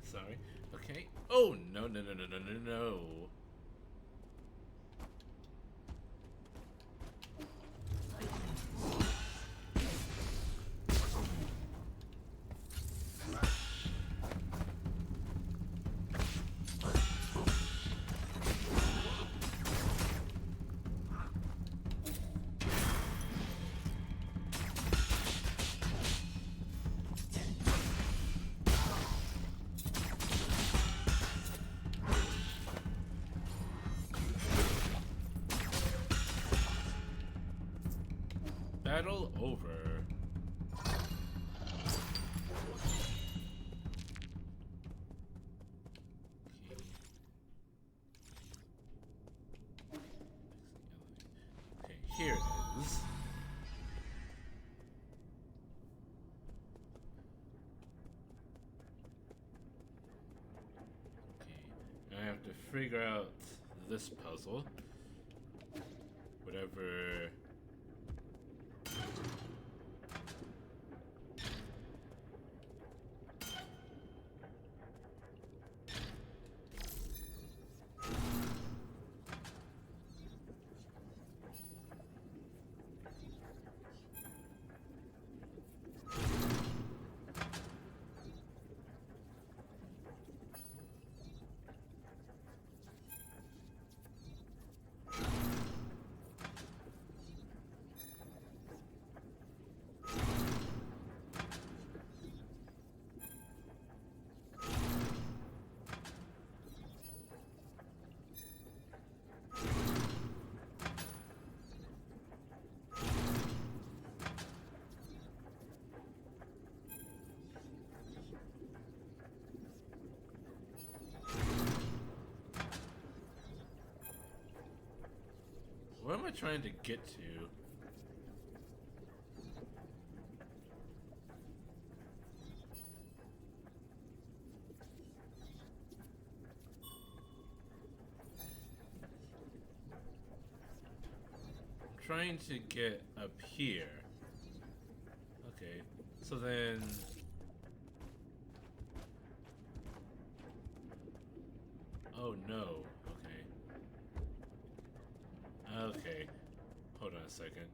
Sorry. Okay. Oh, no, no, no, no, no, no, no. Battle over. Okay, here it is. Okay, I have to figure out this puzzle. Whatever. Where am I trying to get to? I'm trying to get up here. Okay, so then... Oh no. Okay, hold on a second.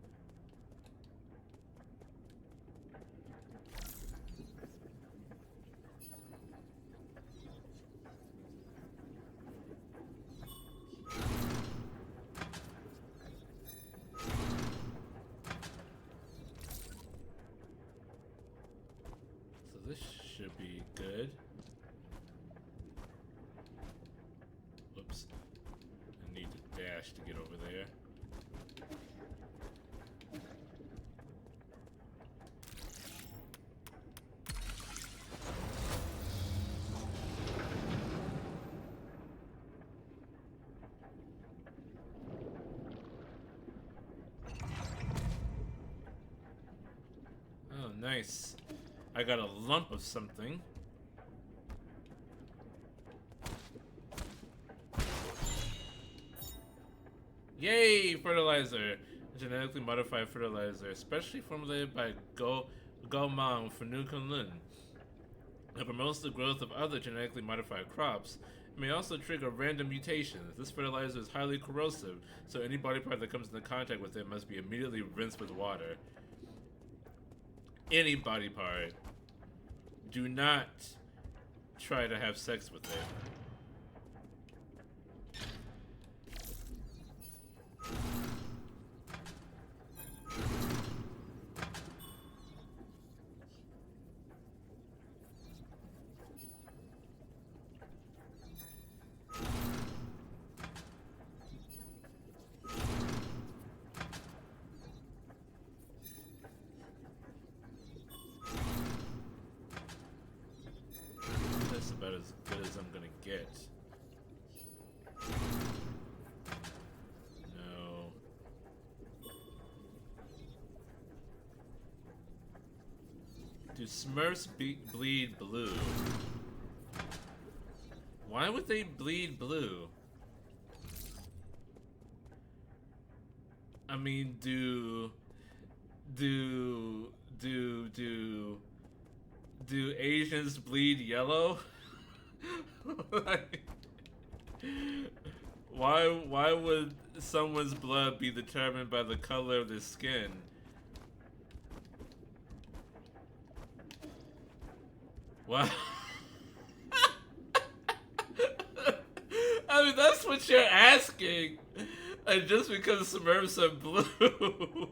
Nice. I got a lump of something. Yay! Fertilizer. Genetically modified fertilizer, especially formulated by Gomang for New Kunlun. It promotes the growth of other genetically modified crops. It may also trigger random mutations. This fertilizer is highly corrosive, so any body part that comes into contact with it must be immediately rinsed with water. Any body part. Do not try to have sex with it. That's about as good as I'm gonna get. No. Do Smurfs bleed blue? Why would they bleed blue? I mean, do Asians bleed yellow? Like, why would someone's blood be determined by the color of their skin? Wow. I mean, that's what you're asking. And just because Smurfs are blue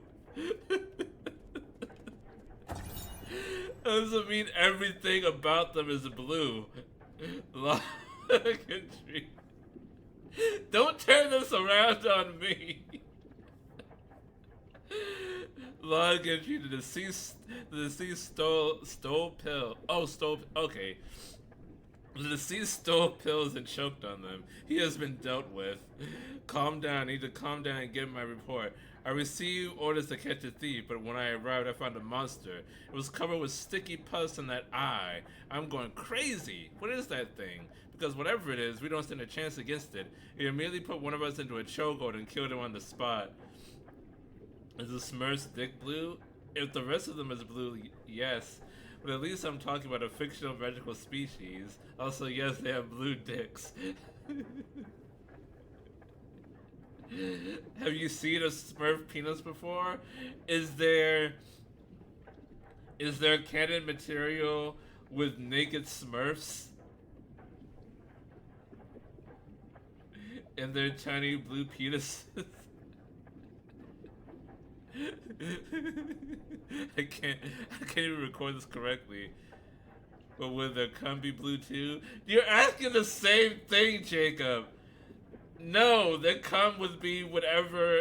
doesn't mean everything about them is blue. Log entry. Don't turn this around on me. Log entry: the deceased stole pill. Oh, stole. Okay. The deceased stole pills and choked on them. He has been dealt with. Calm down. I need to calm down and get my report. I received orders to catch a thief, but when I arrived, I found a monster. It was covered with sticky pus in that eye. I'm going crazy. What is that thing? Because whatever it is, we don't stand a chance against it. It immediately put one of us into a chokehold and killed him on the spot. Is the Smurf's dick blue? If the rest of them is blue, yes. But at least I'm talking about a fictional magical species. Also, yes, they have blue dicks. Have you seen a Smurf penis before? Is there canon material with naked Smurfs? And their tiny blue penises? I can't even record this correctly. But would their cum be blue too? You're asking the same thing, Jacob. No, their cum would be whatever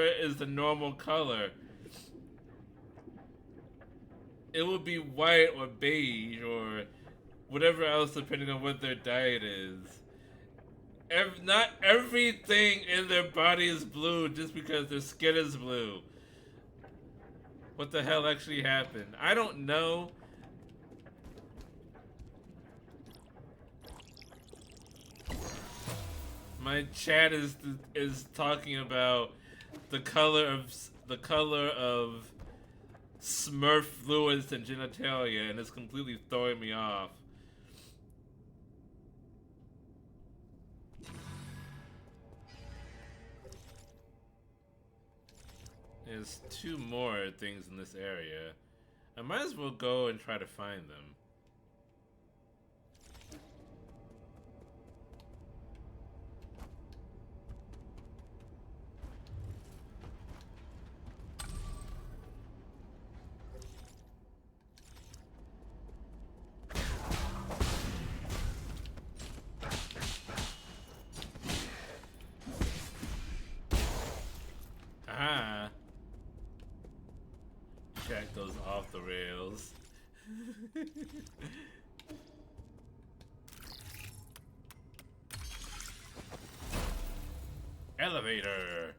is the normal color. It would be white or beige or whatever else depending on what their diet is. Not everything in their body is blue just because their skin is blue. What the hell actually happened? I don't know. My chat is talking about the color of Smurf fluids and genitalia, and it's completely throwing me off. There's 2 more things in this area. I might as well go and try to find them. Ah. Jack goes off the rails. Elevator.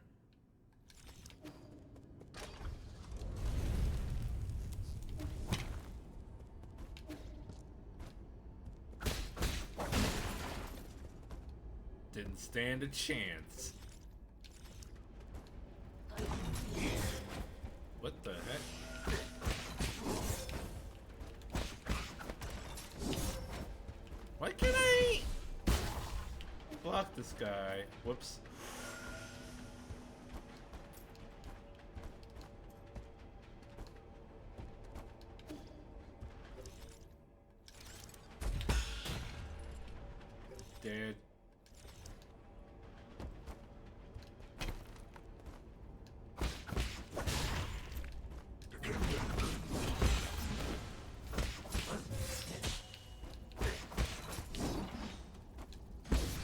Didn't stand a chance. What the heck? Why can't I block this guy? Whoops. Dead.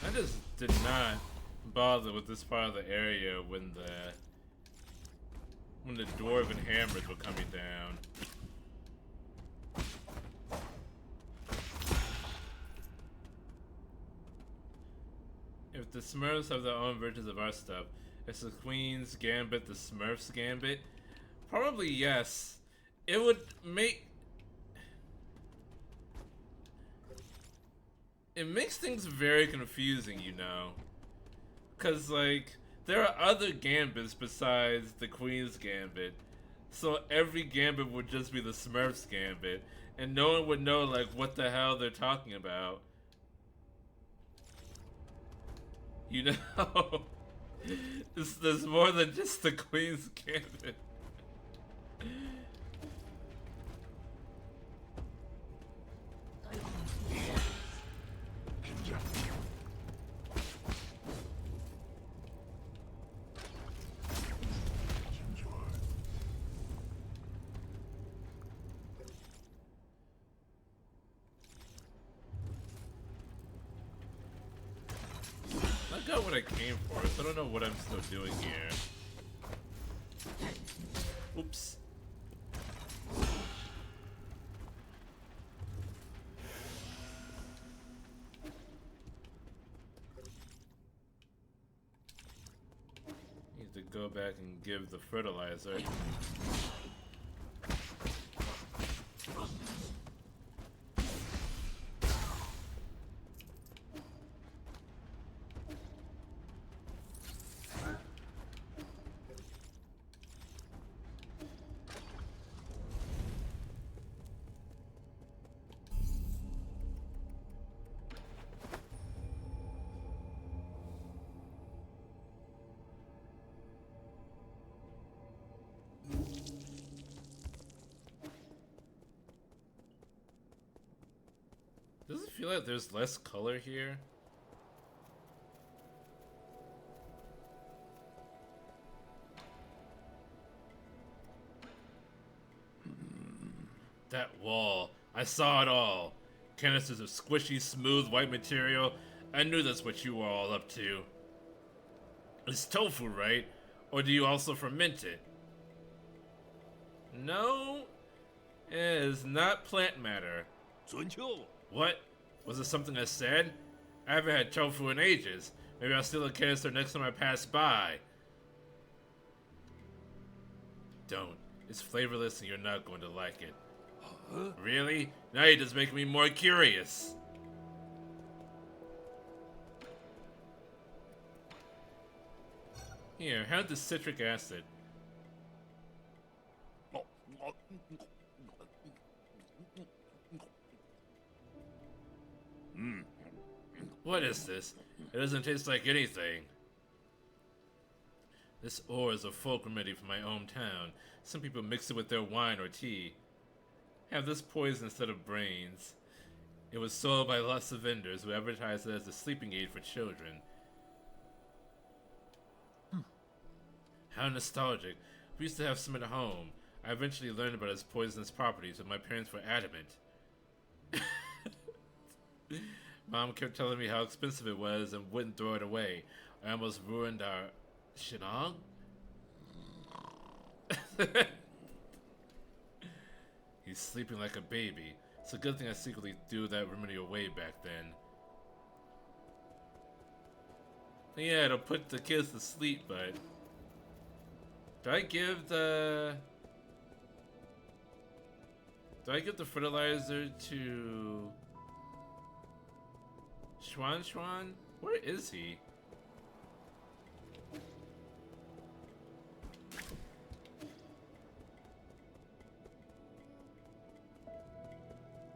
I just did not bother with this part of the area when the dwarven hammers were coming down. If the Smurfs have their own versions of our stuff, is the Queen's Gambit the Smurfs' Gambit? Probably yes. It would make... It makes things very confusing, you know. Because, like, there are other Gambits besides the Queen's Gambit. So every Gambit would just be the Smurfs' Gambit. And no one would know, like, what the hell they're talking about. You know? There's more than just the Queen's Gambit. I got what I came for, so I don't know what I'm still doing here. Oops. Need to go back and give the fertilizer. Does it feel like there's less color here? That wall. I saw it all. Canisters of squishy, smooth, white material. I knew that's what you were all up to. It's tofu, right? Or do you also ferment it? No, it is not plant matter. 准秋 What? Was it something I said? I haven't had tofu in ages. Maybe I'll steal a canister next time I pass by. Don't. It's flavorless and you're not going to like it. Really? Now you're just making me more curious. Here, have the citric acid. What is this? It doesn't taste like anything. This ore is a folk remedy from my hometown. Some people mix it with their wine or tea. Have this poison instead of brains. It was sold by lots of vendors who advertised it as a sleeping aid for children. How nostalgic. We used to have some at home. I eventually learned about its poisonous properties, but my parents were adamant. Mom kept telling me how expensive it was and wouldn't throw it away. I almost ruined our... Shinong? He's sleeping like a baby. It's a good thing I secretly threw that remedy away back then. Yeah, it'll put the kids to sleep, but... Do I give the fertilizer to... Schwan? Where is he?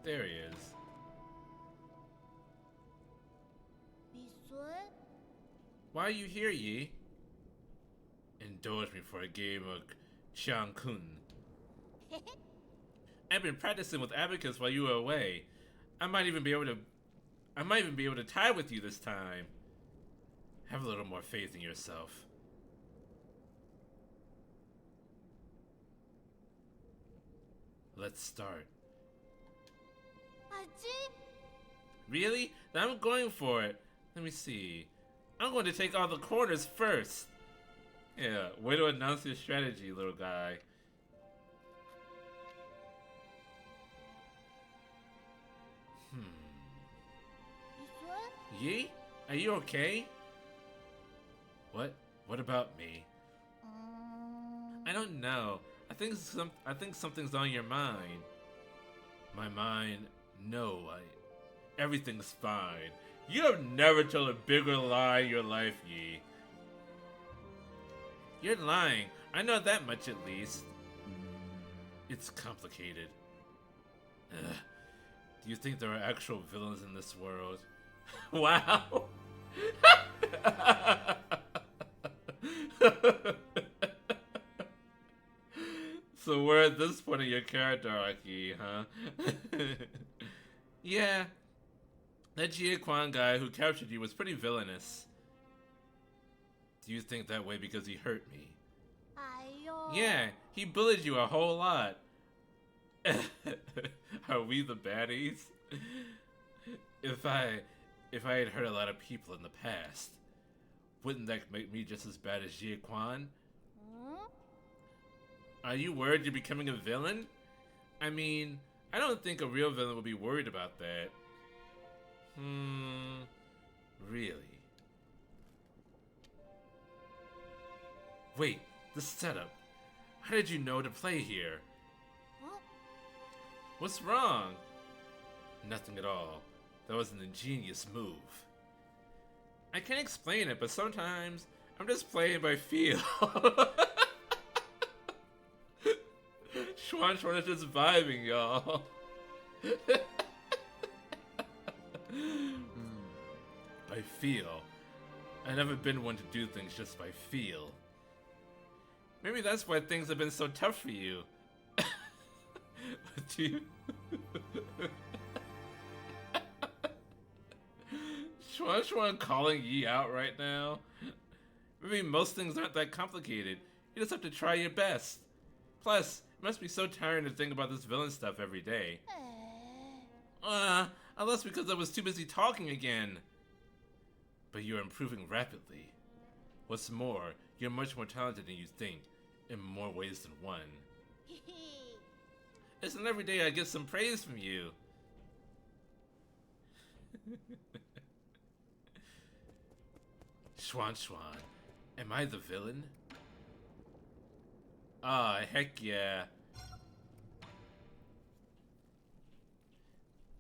There he is. 美穗 Why are you here, Yi? Indulge me for a game of Chang-kun. I've been practicing with abacus while you were away. I might even be able to tie with you this time. Have a little more faith in yourself. Let's start. 味 Really? Then I'm going for it. Let me see. I'm going to take all the corners first. Yeah, way to announce your strategy, little guy. Hmm. 美穗 Yi? Are you okay? What? What about me? I don't know. I think something's on your mind. My mind? No, everything's fine. You have never told a bigger lie in your life, Yi. You're lying. I know that much at least. It's complicated. Ugh. Do you think there are actual villains in this world? Wow. So we're at this point in your character arc, Yi, huh? Yeah. That Jie Quan guy who captured you was pretty villainous. Do you think that way because he hurt me? 哎呦 Yeah, he bullied you a whole lot. Are we the baddies? If I had hurt a lot of people in the past, wouldn't that make me just as bad as Jie Quan? 嗯 Are you worried you're becoming a villain? I mean, I don't think a real villain would be worried about that. Really? Wait, the setup. How did you know to play here? 嗯 What's wrong? Nothing at all. That was an ingenious move. I can't explain it, but sometimes I'm just playing by feel. Schwan is just vibing, y'all. By feel. I've never been one to do things just by feel. Maybe that's why things have been so tough for you. Do you... Schwan calling Yi out right now? Maybe most things aren't that complicated. You just have to try your best. Plus, it must be so tiring to think about this villain stuff every day. 哎 Unless because I was too busy talking again. But you're improving rapidly. What's more, you're much more talented than you think, in more ways than one. 嘿嘿 It's not every day I get some praise from you. Schwan, am I the villain? Ah, heck yeah.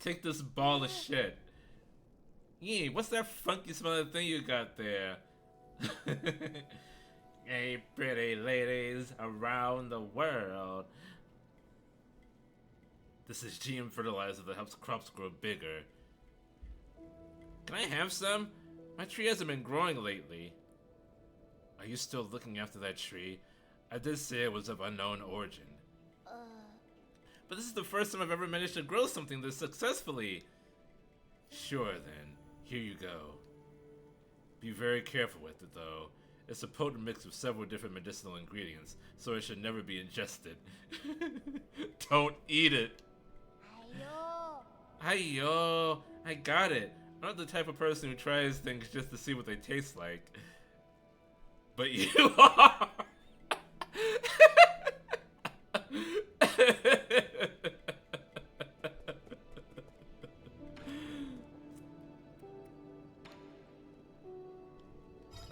Take this ball of shit. Yee, what's that funky smelling thing you got there? Hey, pretty ladies around the world. This is GM fertilizer that helps crops grow bigger. Can I have some? My tree hasn't been growing lately. Are you still looking after that tree? I did say it was of unknown origin. 呃 But this is the first time I've ever managed to grow something this successfully. Sure then, here you go. Be very careful with it though. It's a potent mix of several different medicinal ingredients, so it should never be ingested. Don't eat it. 哎呦 Hiyo, I got it. I'm not the type of person who tries things just to see what they taste like. But you are.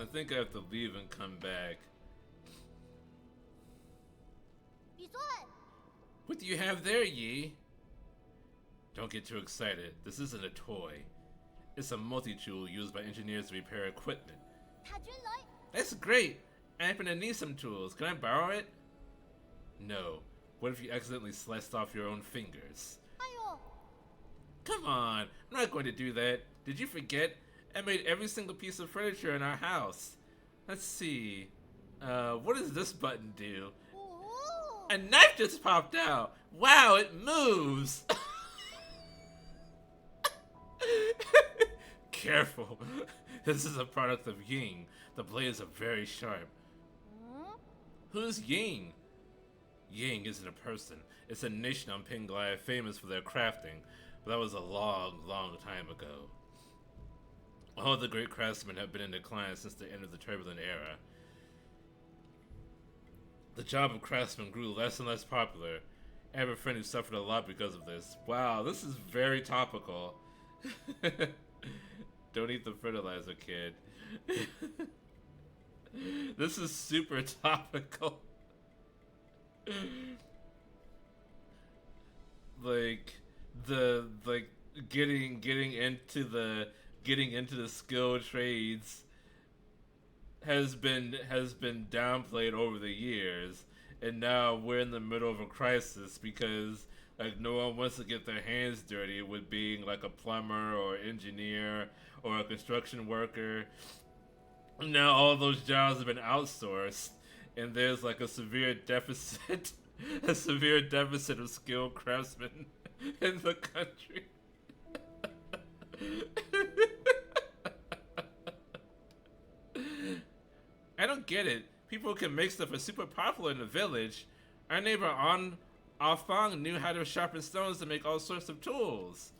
I think I have to leave and come back. 比赛 What do you have there, Yi? Don't get too excited. This isn't a toy. It's a multi-tool used by engineers to repair equipment. 塔君來， That's great! I happen to need some tools. Can I borrow it? No. What if you accidentally sliced off your own fingers? 哎呦， Come on, I'm not going to do that. Did you forget? I made every single piece of furniture in our house. Let's see. What does this button do? 哦， A knife just popped out! Wow, it moves! Careful. This is a product of Ying. The blades are very sharp. 嗯， Who's Ying? Ying isn't a person. It's a nation on Penglai famous for their crafting, but that was a long, long time ago. All the great craftsmen have been in decline since the end of the turbulent era. The job of craftsman grew less and less popular. I have a friend who suffered a lot because of this. Wow, this is very topical. Don't eat the fertilizer, kid. This is super topical. Like getting into the skilled trades has been downplayed over the years, and now we're in the middle of a crisis because like no one wants to get their hands dirty with being like a plumber or engineer or a construction worker. Now all those jobs have been outsourced, and there's like a severe deficit of skilled craftsmen in the country. I don't get it. People who can make stuff are super popular in the village. Our neighbor Fang knew how to sharpen stones to make all sorts of tools.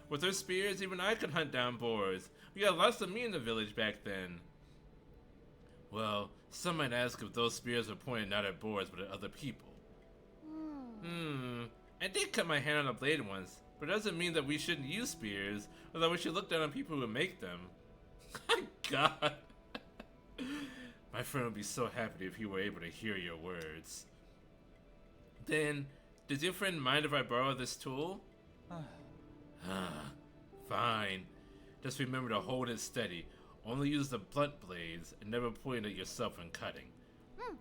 With her spears, even I could hunt down boars. We had lots of meat in the village back then. Well, some might ask if those spears were pointed not at boars but at other people. 嗯， I did cut my hand on a blade once, but it doesn't mean that we shouldn't use spears, or that we should look down on people who make them. My God. My friend would be so happy if he were able to hear your words. Then, does your friend mind if I borrow this tool? Fine. Just remember to hold it steady. Only use the blunt blades and never point at yourself when cutting. 嗯，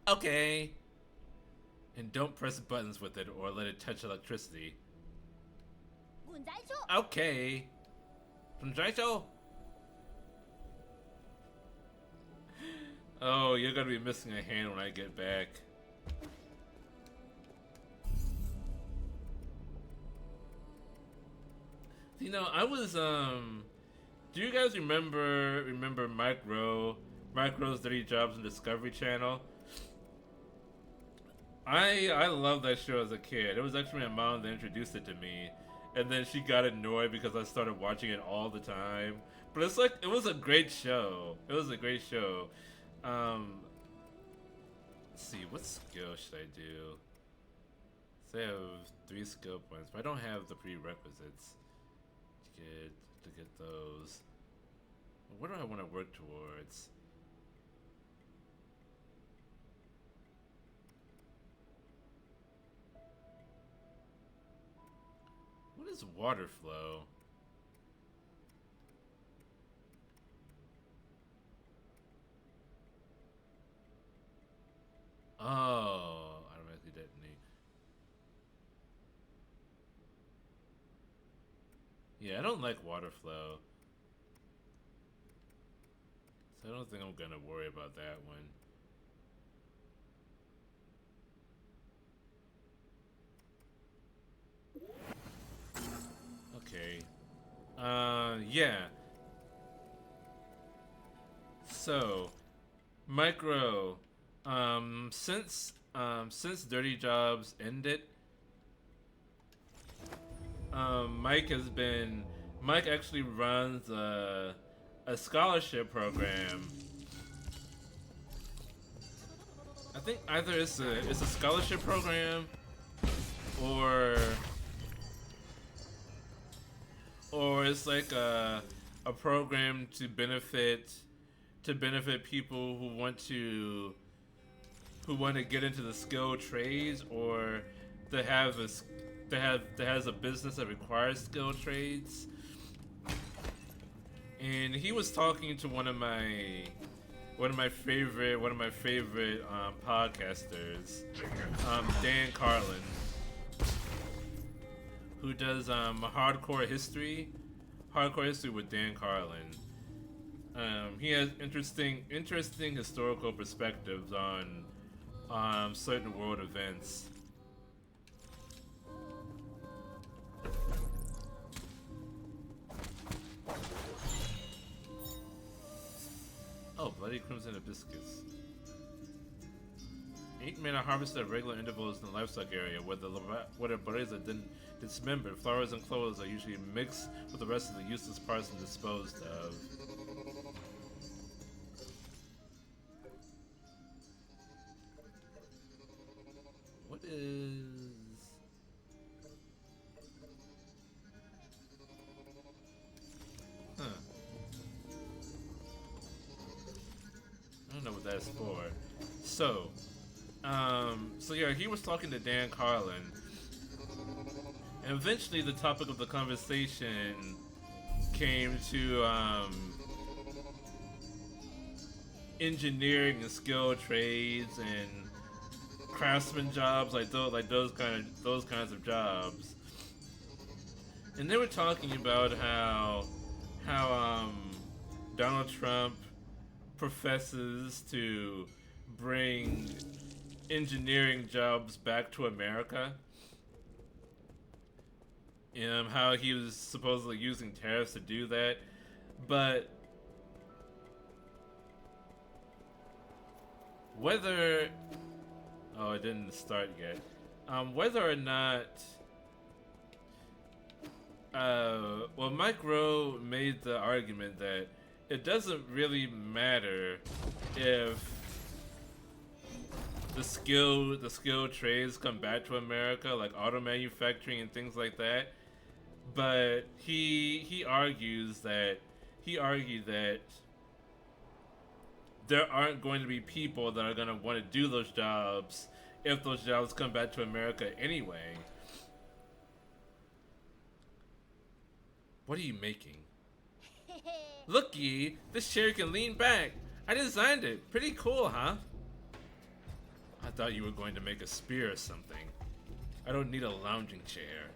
Okay. And don't press buttons with it or let it touch electricity. 滚仔出， Okay. Oh, you're gonna be missing a hand when I get back. You know, I was do you guys remember Micro's Dirty Jobs and Discovery Channel? I loved that show as a kid. It was actually my mom that introduced it to me, and then she got annoyed because I started watching it all the time. But it's like it was a great show. It was a great show. Let's see, what skill should I do? So I have 3 skill points, but I don't have the prerequisites to get those. What do I want to work towards? What is water flow? Oh, automatically detonate. Yeah, I don't like water flow. So I don't think I'm gonna worry about that one. Okay. Yeah. So, Micro, since Dirty Jobs ended, Mike actually runs a scholarship program. I think either it's a scholarship program or it's like a program to benefit people who want to get into the skilled trades, or that has a business that requires skilled trades. and he was talking to one of my favorite podcasters, Dan Carlin, who does hardcore history with Dan Carlin. He has interesting historical perspectives on certain world events. Oh, bloody crimson hibiscus. 8 men are harvested at regular intervals in the livestock area where the berries are then dismembered. Flowers and clothes are usually mixed with the rest of the useless parts and disposed of. What is... Huh. I don't know what that's for. So yeah, he was talking to Dan Carlin, and eventually the topic of the conversation came to engineering and skilled trades and craftsman jobs, like those kinds of jobs. And they were talking about how Donald Trump professes to bring engineering jobs back to America. How he was supposedly using tariffs to do that, but whether... Oh, it didn't start yet. Whether or not... well, Mike Rowe made the argument that it doesn't really matter if the skilled trades come back to America, like auto manufacturing and things like that. But he argued that there aren't going to be people that are going to want to do those jobs if those jobs come back to America anyway. What are you making? Looky, this chair can lean back. I designed it. Pretty cool, huh? I thought you were going to make a spear or something. I don't need a lounging chair.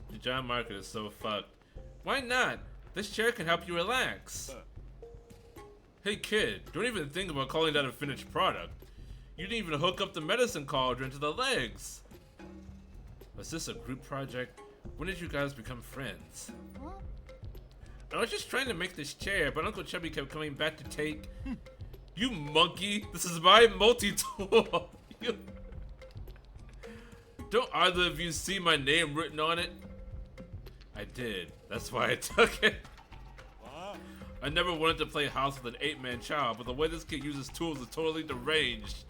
The job market is so fucked. Why not? This chair can help you relax. Hey kid, don't even think about calling that a finished product. You didn't even hook up the medicine cauldron to the legs. Was this a group project? When did you guys become friends? Huh? I was just trying to make this chair, but Uncle Chubby kept coming back to take... You monkey! This is my multi-tool! Don't either of you see my name written on it? I did. That's why I took it. I never wanted to play house with an 8-man child, but the way this kid uses tools is totally deranged.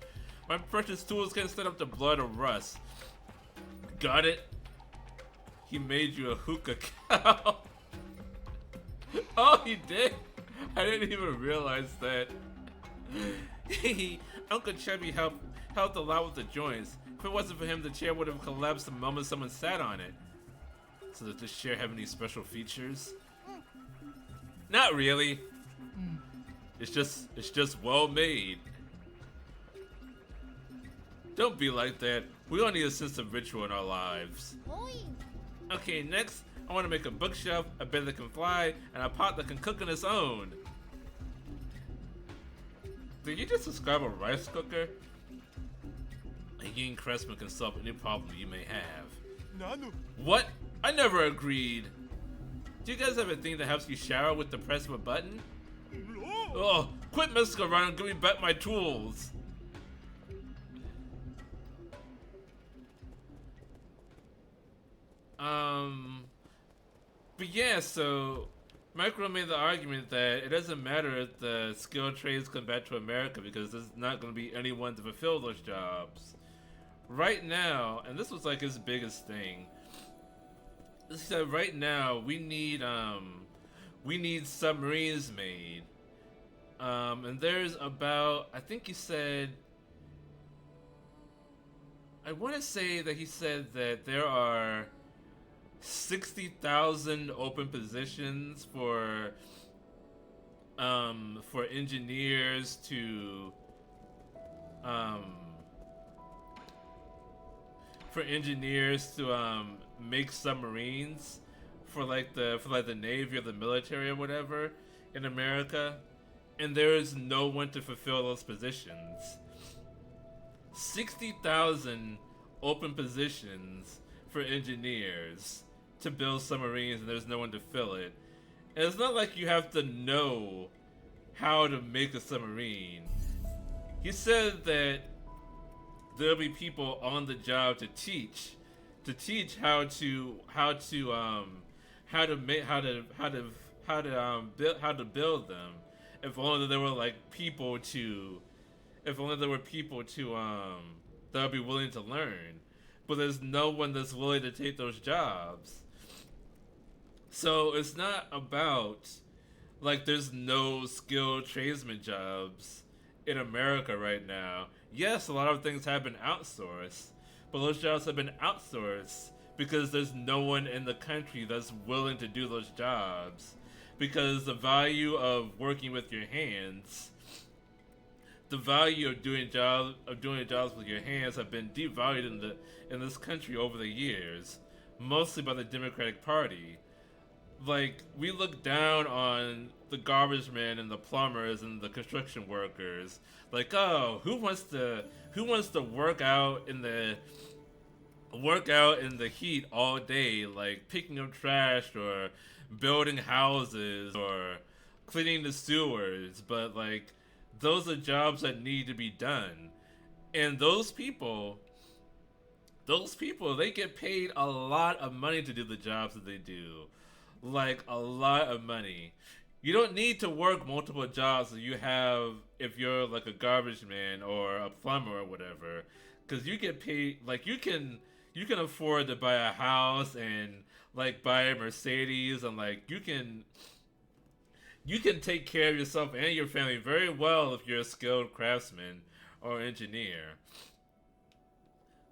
My precious tools can't stand up to blood or rust. Got it? He made you a hookah cow. Oh, he did? I didn't even realize that. Uncle Chubby helped a lot with the joints. If it wasn't for him, the chair would have collapsed the moment someone sat on it. So does this chair have any special features? Not really. It's just well made. Don't be like that. We all need a sense of ritual in our lives. Oi. Okay, next, I want to make a bookshelf, a bed that can fly, and a pot that can cook on its own. Did you just describe a rice cooker? A Yin Craftsman can solve any problem you may have. What? I never agreed. Do you guys have a thing that helps you shower with the press of a button? Oh, quit messing around and give me back my tools. But yeah, so Micro made the argument that it doesn't matter if the skilled trades come back to America because there's not going to be anyone to fulfill those jobs. Right now, and this was like his biggest thing, he said right now we need submarines made. And there's about, I think he said, I want to say that he said that there are 60,000 open positions for engineers to um, make submarines for like the Navy or the military or whatever in America, and there is no one to fulfill those positions. 60,000 open positions for engineers to build submarines, and there's no one to fill it. And it's not like you have to know how to make a submarine. He said that there'll be people on the job to teach how to build them. If only there were like people to that would be willing to learn. But there's no one that's willing to take those jobs. So it's not about like there's no skilled tradesman jobs in America right now. Yes, a lot of things have been outsourced, but those jobs have been outsourced because there's no one in the country that's willing to do those jobs. Because the value of working with your hands, the value of doing jobs with your hands have been devalued in this country over the years, mostly by the Democratic Party. Like, we look down on the garbage men and the plumbers and the construction workers. Like, oh, who wants to work out in the heat all day, like picking up trash or building houses or cleaning the sewers? But like, those are jobs that need to be done, and those people, they get paid a lot of money to do the jobs that they do. Like, a lot of money. You don't need to work multiple jobs that you have if you're like a garbage man or a plumber or whatever, because you get paid. Like, you can afford to buy a house and like buy a Mercedes, and like you can take care of yourself and your family very well if you're a skilled craftsman or engineer.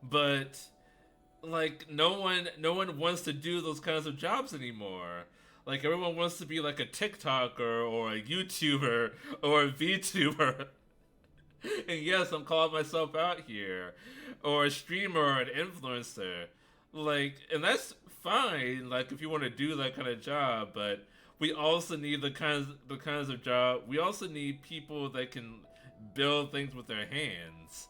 But like, no one wants to do those kinds of jobs anymore. Like, everyone wants to be like a TikToker or a YouTuber or a VTuber. And yes, I'm calling myself out here. Or a streamer or an influencer. Like, and that's fine, like, if you want to do that kind of job, but we also need the kinds of job. We also need people that can build things with their hands.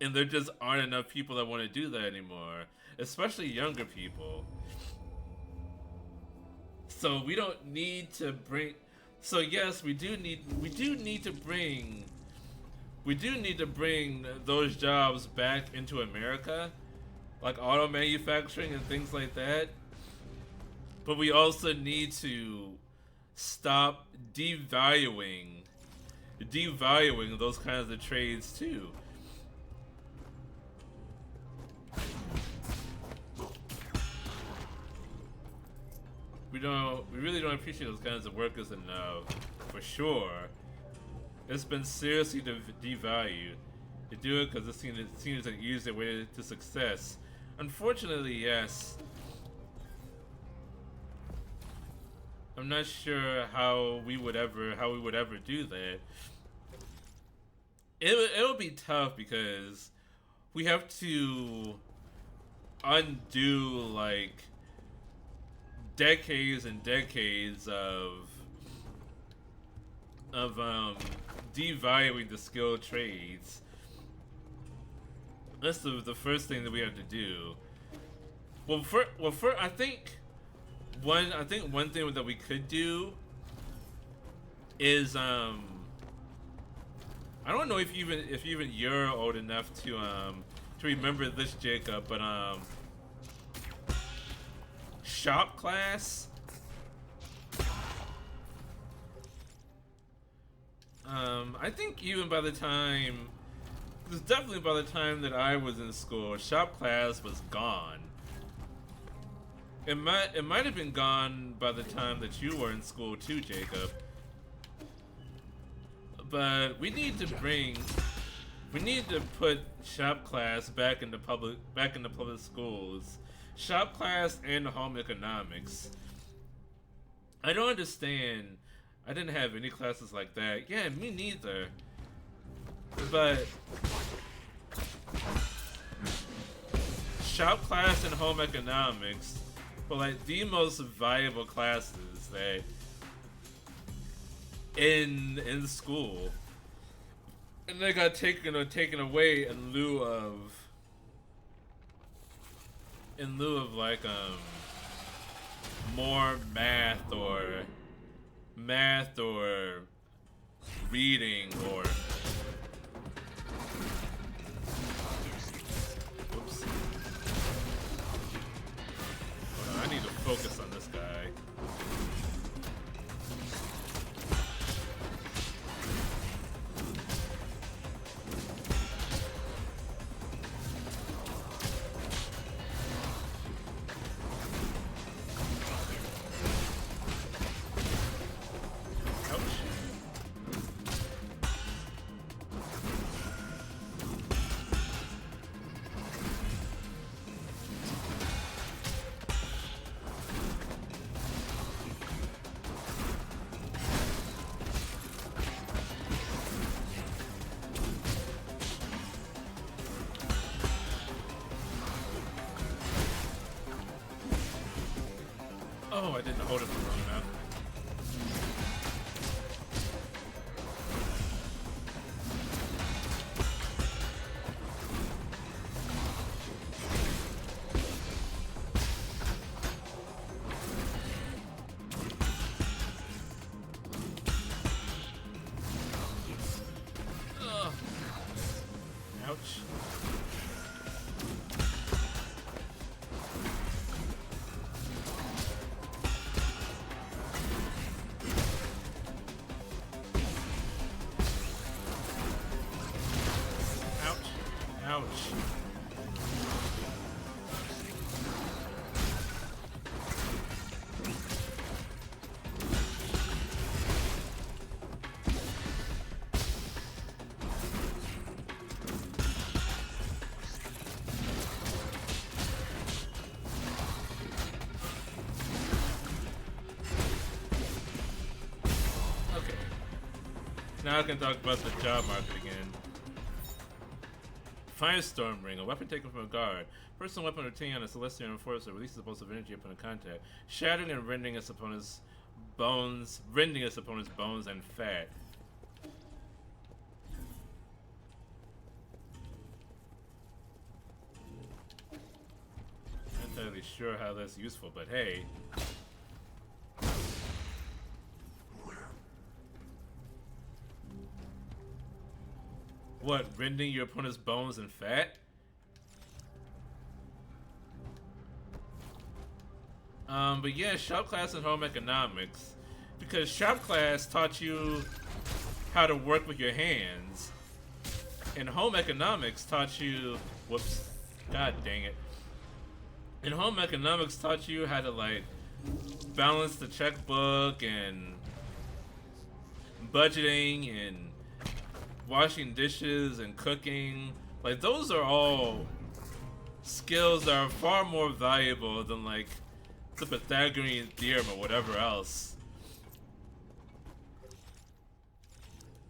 And there just aren't enough people that want to do that anymore, especially younger people. So we don't need to bring. So yes, we do need to bring those jobs back into America, like auto manufacturing and things like that. But we also need to stop devaluing those kinds of trades too. We really don't appreciate those kinds of workers enough, for sure. It's been seriously devalued. They do it because it seems like use their way to success. Unfortunately, yes. I'm not sure how we would ever do that. It'll be tough because we have to undo like decades and decades of devaluing the skilled trades. That's the first thing that we have to do. I think one thing that we could do is I don't know if even you're old enough to remember this, Jacob, but shop class. I think even by the time that I was in school, shop class was gone. It might have been gone by the time that you were in school too, Jacob. But we need to put shop class back into public schools, shop class and home economics. I don't understand. I didn't have any classes like that. Yeah, me neither. But shop class and home economics were like the most valuable classes that in school, and they got taken away in lieu of like more math or reading or whoops. Hold on, I need to focus on this guy. Oh, I didn't hold it for long enough. Ugh. Ouch. Ouch. Okay. Now I can talk about the job market again. Firestorm Ring, a weapon taken from a guard. Personal weapon obtained on a Celestial Enforcer releases a pulse of energy upon contact, shattering and rending its opponent's bones and fat. Not entirely sure how that's useful, but hey. What, rending your opponent's bones and fat? But yeah, shop class and home economics. Because shop class taught you how to work with your hands. And home economics taught you, whoops, god dang it. And home economics taught you how to like balance the checkbook and budgeting and washing dishes and cooking. Like those are all skills that are far more valuable than like the Pythagorean theorem or whatever else.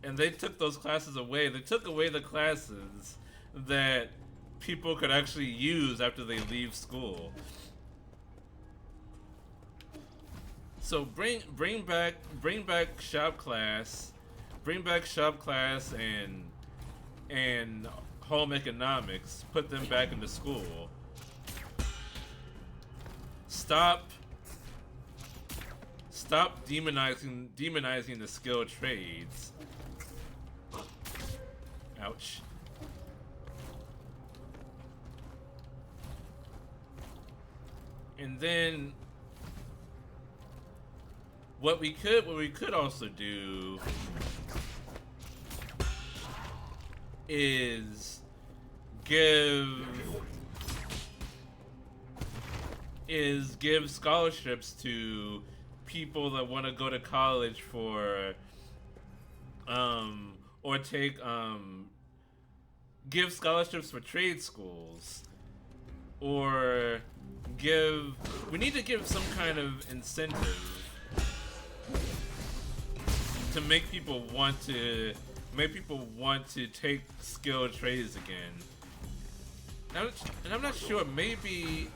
And they took those classes away. They took away the classes that people could actually use after they leave school. So bring back shop class, and home economics. Put them back into school. Stop demonizing the skilled trades. Ouch. And then what we could also do is give scholarships to people that want to go to college for or take give scholarships for trade schools or we need to give some kind of incentive to make people want to take skilled trades again. And I'm not sure, maybe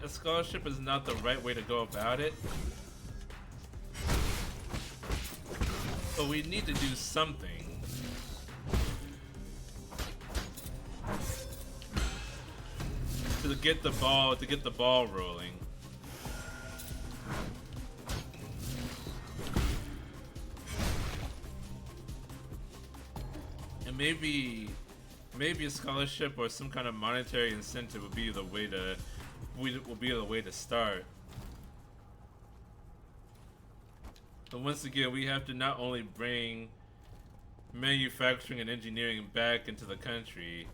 a scholarship is not the right way to go about it. But we need to do something. To get the ball rolling. And maybe a scholarship or some kind of monetary incentive would be the way to start. But once again, we have to not only bring manufacturing and engineering back into the country,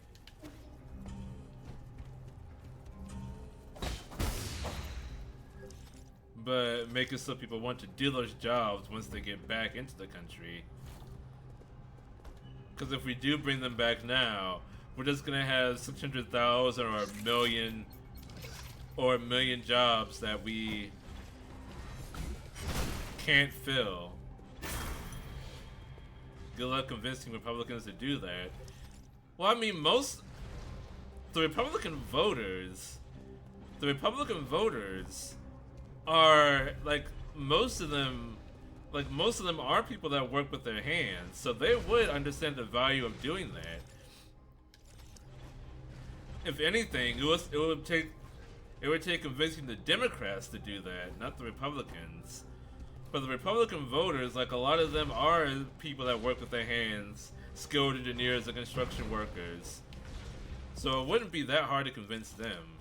but make it so people want to do those jobs once they get back into the country. Because if we do bring them back now, we're just gonna have 600,000 or a million jobs that we can't fill. Good luck convincing Republicans to do that. Well, I mean, the Republican voters are like most of them are people that work with their hands, so they would understand the value of doing that. If anything, it would take convincing the Democrats to do that, not the Republicans. But the Republican voters, like a lot of them are people that work with their hands, skilled engineers and construction workers. So it wouldn't be that hard to convince them.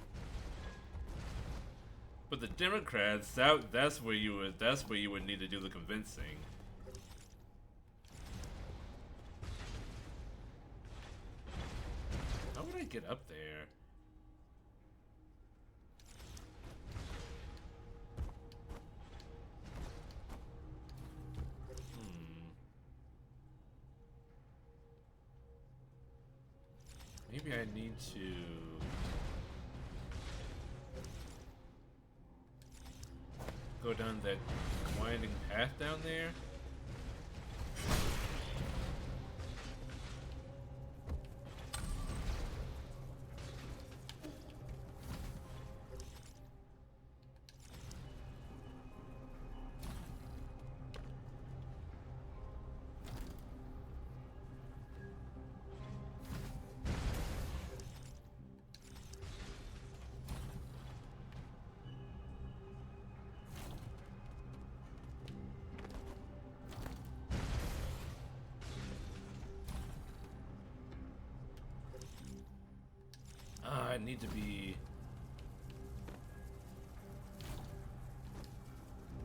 But the Democrats, that's where you would need to do the convincing. How would I get up there? Maybe I need to go down that winding path down there. I need to be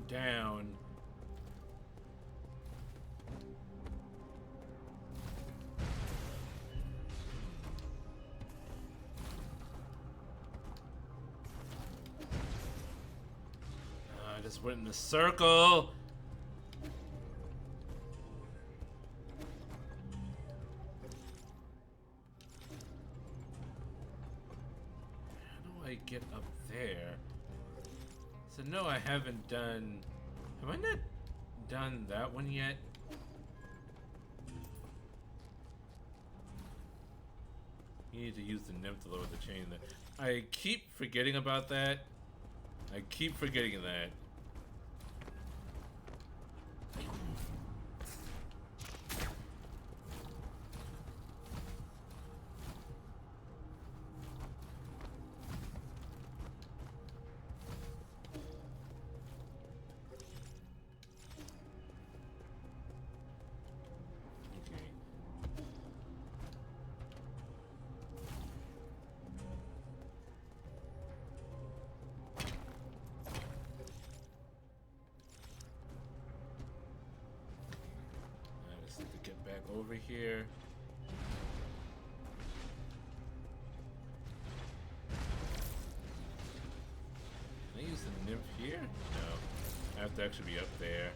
down. I just went in a circle. Get up there. So no, I haven't done. Have I not done that one yet? You need to use the nymph to lower the chain. I keep forgetting about that. I keep forgetting that. Over here. Can I use the nymph here? No. I have to actually be up there.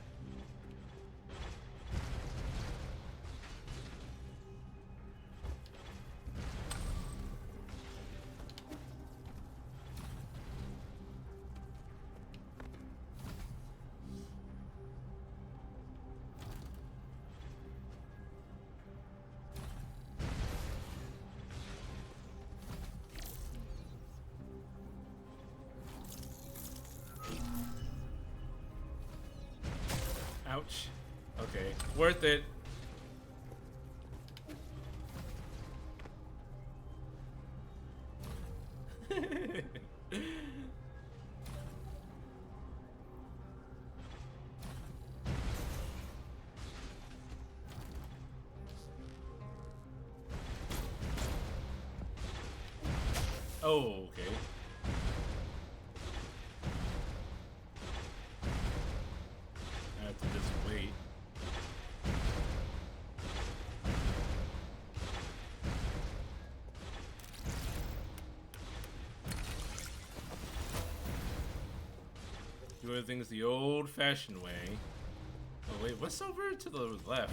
Ouch. Okay, worth it. Oh, okay. I have to just wait. Doing things the old-fashioned way. Oh wait, what's over to the left?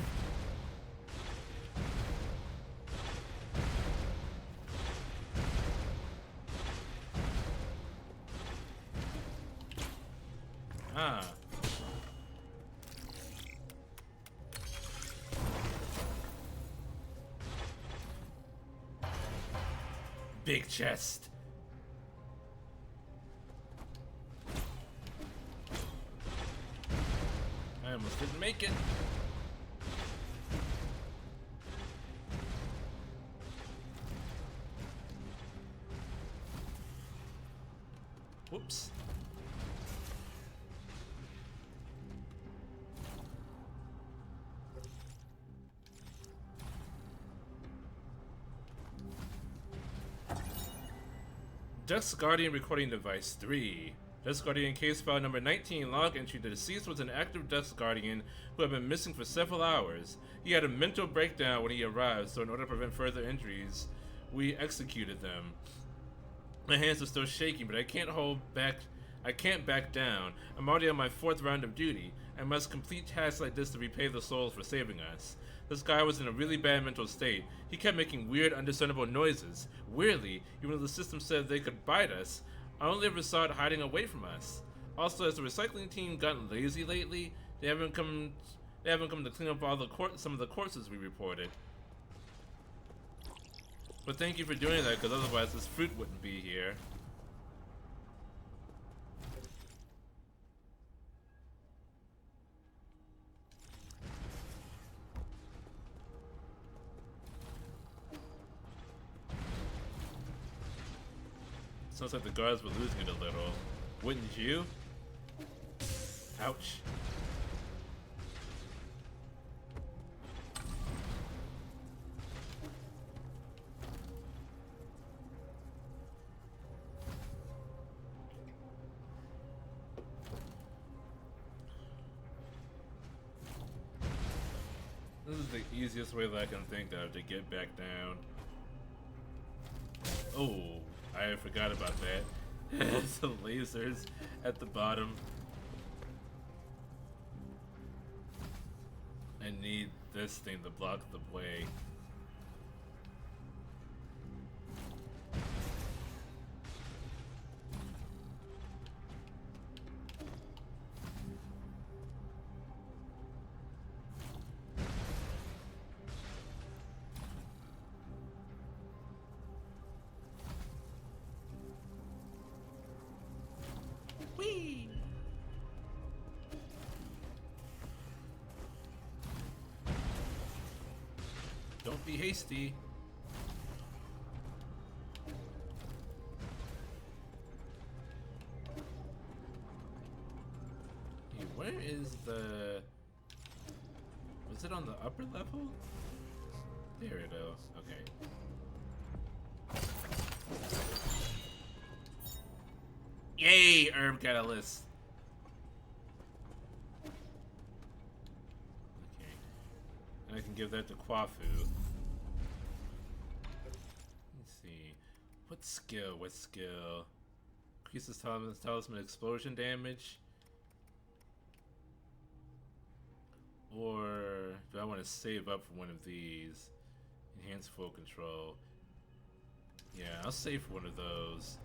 Ah. Big chest. I almost didn't make it. Whoops. Dust Guardian recording device 3. Dust Guardian case file number 19 log entry. The deceased was an active Dust Guardian who had been missing for several hours. He had a mental breakdown when he arrived, so in order to prevent further injuries, we executed them. My hands are still shaking, but I can't back down. I'm already on my 4th round of duty. I must complete tasks like this to repay the souls for saving us. This guy was in a really bad mental state. He kept making weird, undiscernible noises. Weirdly, even though the system said they could bite us, I only ever saw it hiding away from us. Also, has the recycling team gotten lazy lately? They haven't come to clean up all the some of the corpses we reported. But thank you for doing that, because otherwise this fruit wouldn't be here. Sounds like the guards were losing it a little. Wouldn't you? Ouch. This is the easiest way that I can think of to get back down. Oh, I forgot about that. There's the lasers at the bottom. I need this thing to block the way. Whee! Don't be hasty. Hey, where is the... Was it on the upper level? There it is. Okay. Yay! Herb catalyst. Okay. And I can give that to Kwafu. Let's see. What skill? What skill? Increases talisman explosion damage? Or do I want to save up for one of these? Enhance full control. Yeah, I'll save for one of those.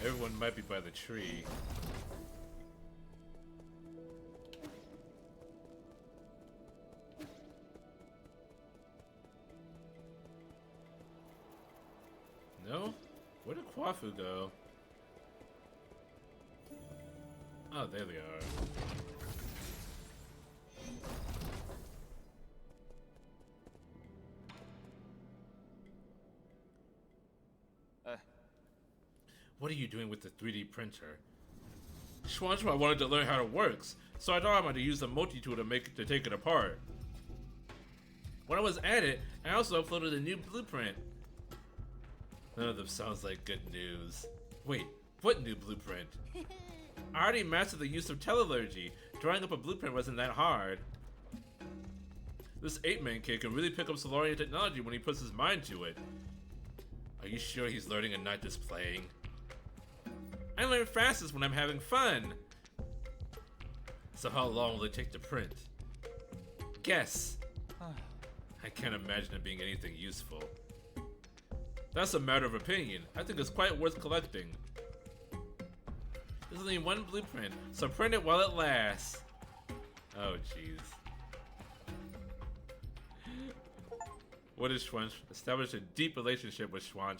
everyone might be by the tree. No? Where did Kwafu go? Oh, there they are. What are you doing with the 3D printer? Schwanzwa wanted to learn how it works, so I taught him how to use the multi-tool to take it apart. When I was at it, I also uploaded a new blueprint. None of them sounds like good news. Wait, what new blueprint? I already mastered the use of telergy. Drawing up a blueprint wasn't that hard. This 8-man kid can really pick up Solarian technology when he puts his mind to it. Are you sure he's learning and not just playing? I learn fastest when I'm having fun. So how long will it take to print? Guess. I can't imagine it being anything useful. That's a matter of opinion. I think it's quite worth collecting. There's only one blueprint, so print it while it lasts. Oh, jeez. What is Schwan? Establish a deep relationship with Schwan.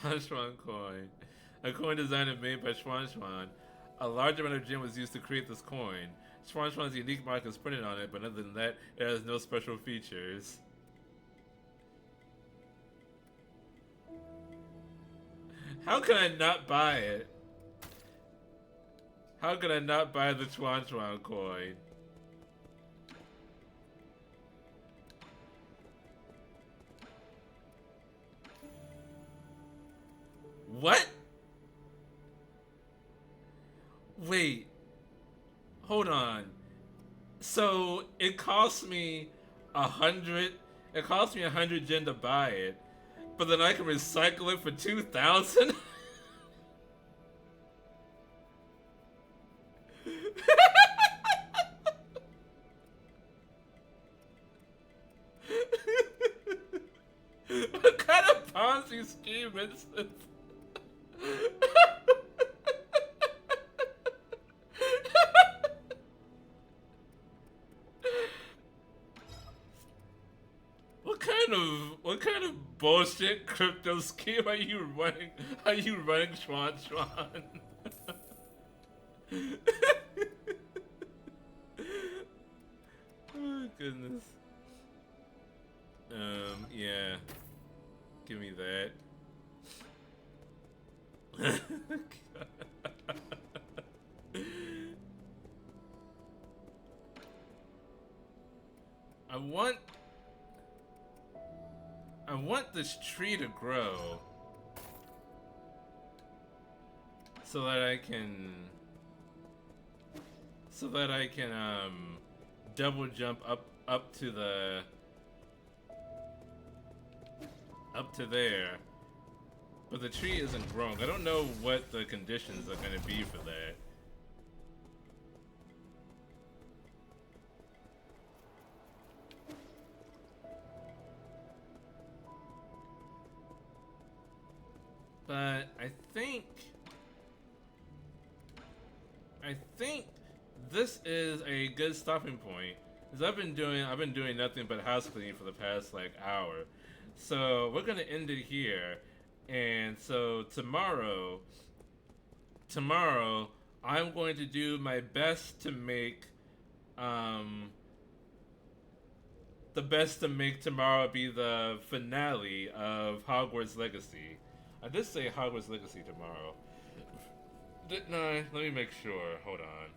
Schwan coin. A coin designed and made by Schwan. A large amount of gem was used to create this coin. Schwan's unique mark is printed on it, but other than that, it has no special features. How can I not buy it? How can I not buy the Schwan coin? What? Wait. Hold on. So it cost me 100. It cost me 100 gen to buy it, but then I can recycle it for 2,000. What kind of Ponzi scheme is this? What kind of bullshit crypto scheme are you running? Are you running, Schwan? Oh goodness. Yeah. Give me that. I want this tree to grow so that I can double jump up to there. But the tree isn't growing. I don't know what the conditions are going to be for that. But I think this is a good stopping point. Because I've been doing nothing but house cleaning for the past like hour. So we're gonna end it here. And so tomorrow I'm going to do my best to make tomorrow be the finale of Hogwarts Legacy. I did say Hogwarts Legacy tomorrow. Didn't I? Let me make sure. Hold on.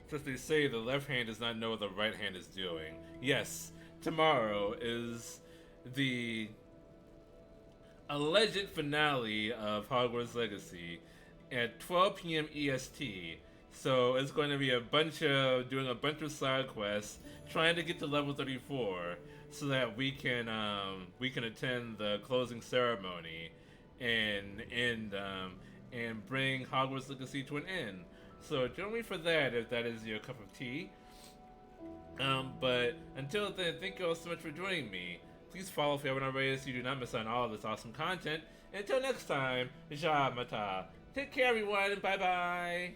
Since they say the left hand does not know what the right hand is doing. Yes, tomorrow is the alleged finale of Hogwarts Legacy at 12 p.m. EST. So it's going to be doing a bunch of side quests, trying to get to level 34, so that we can attend the closing ceremony and bring Hogwarts Legacy to an end. So join me for that if that is your cup of tea. But until then, thank you all so much for joining me. Please follow if you haven't already so you do not miss out on all of this awesome content. And until next time, Ja Mata. Take care, everyone, and bye bye.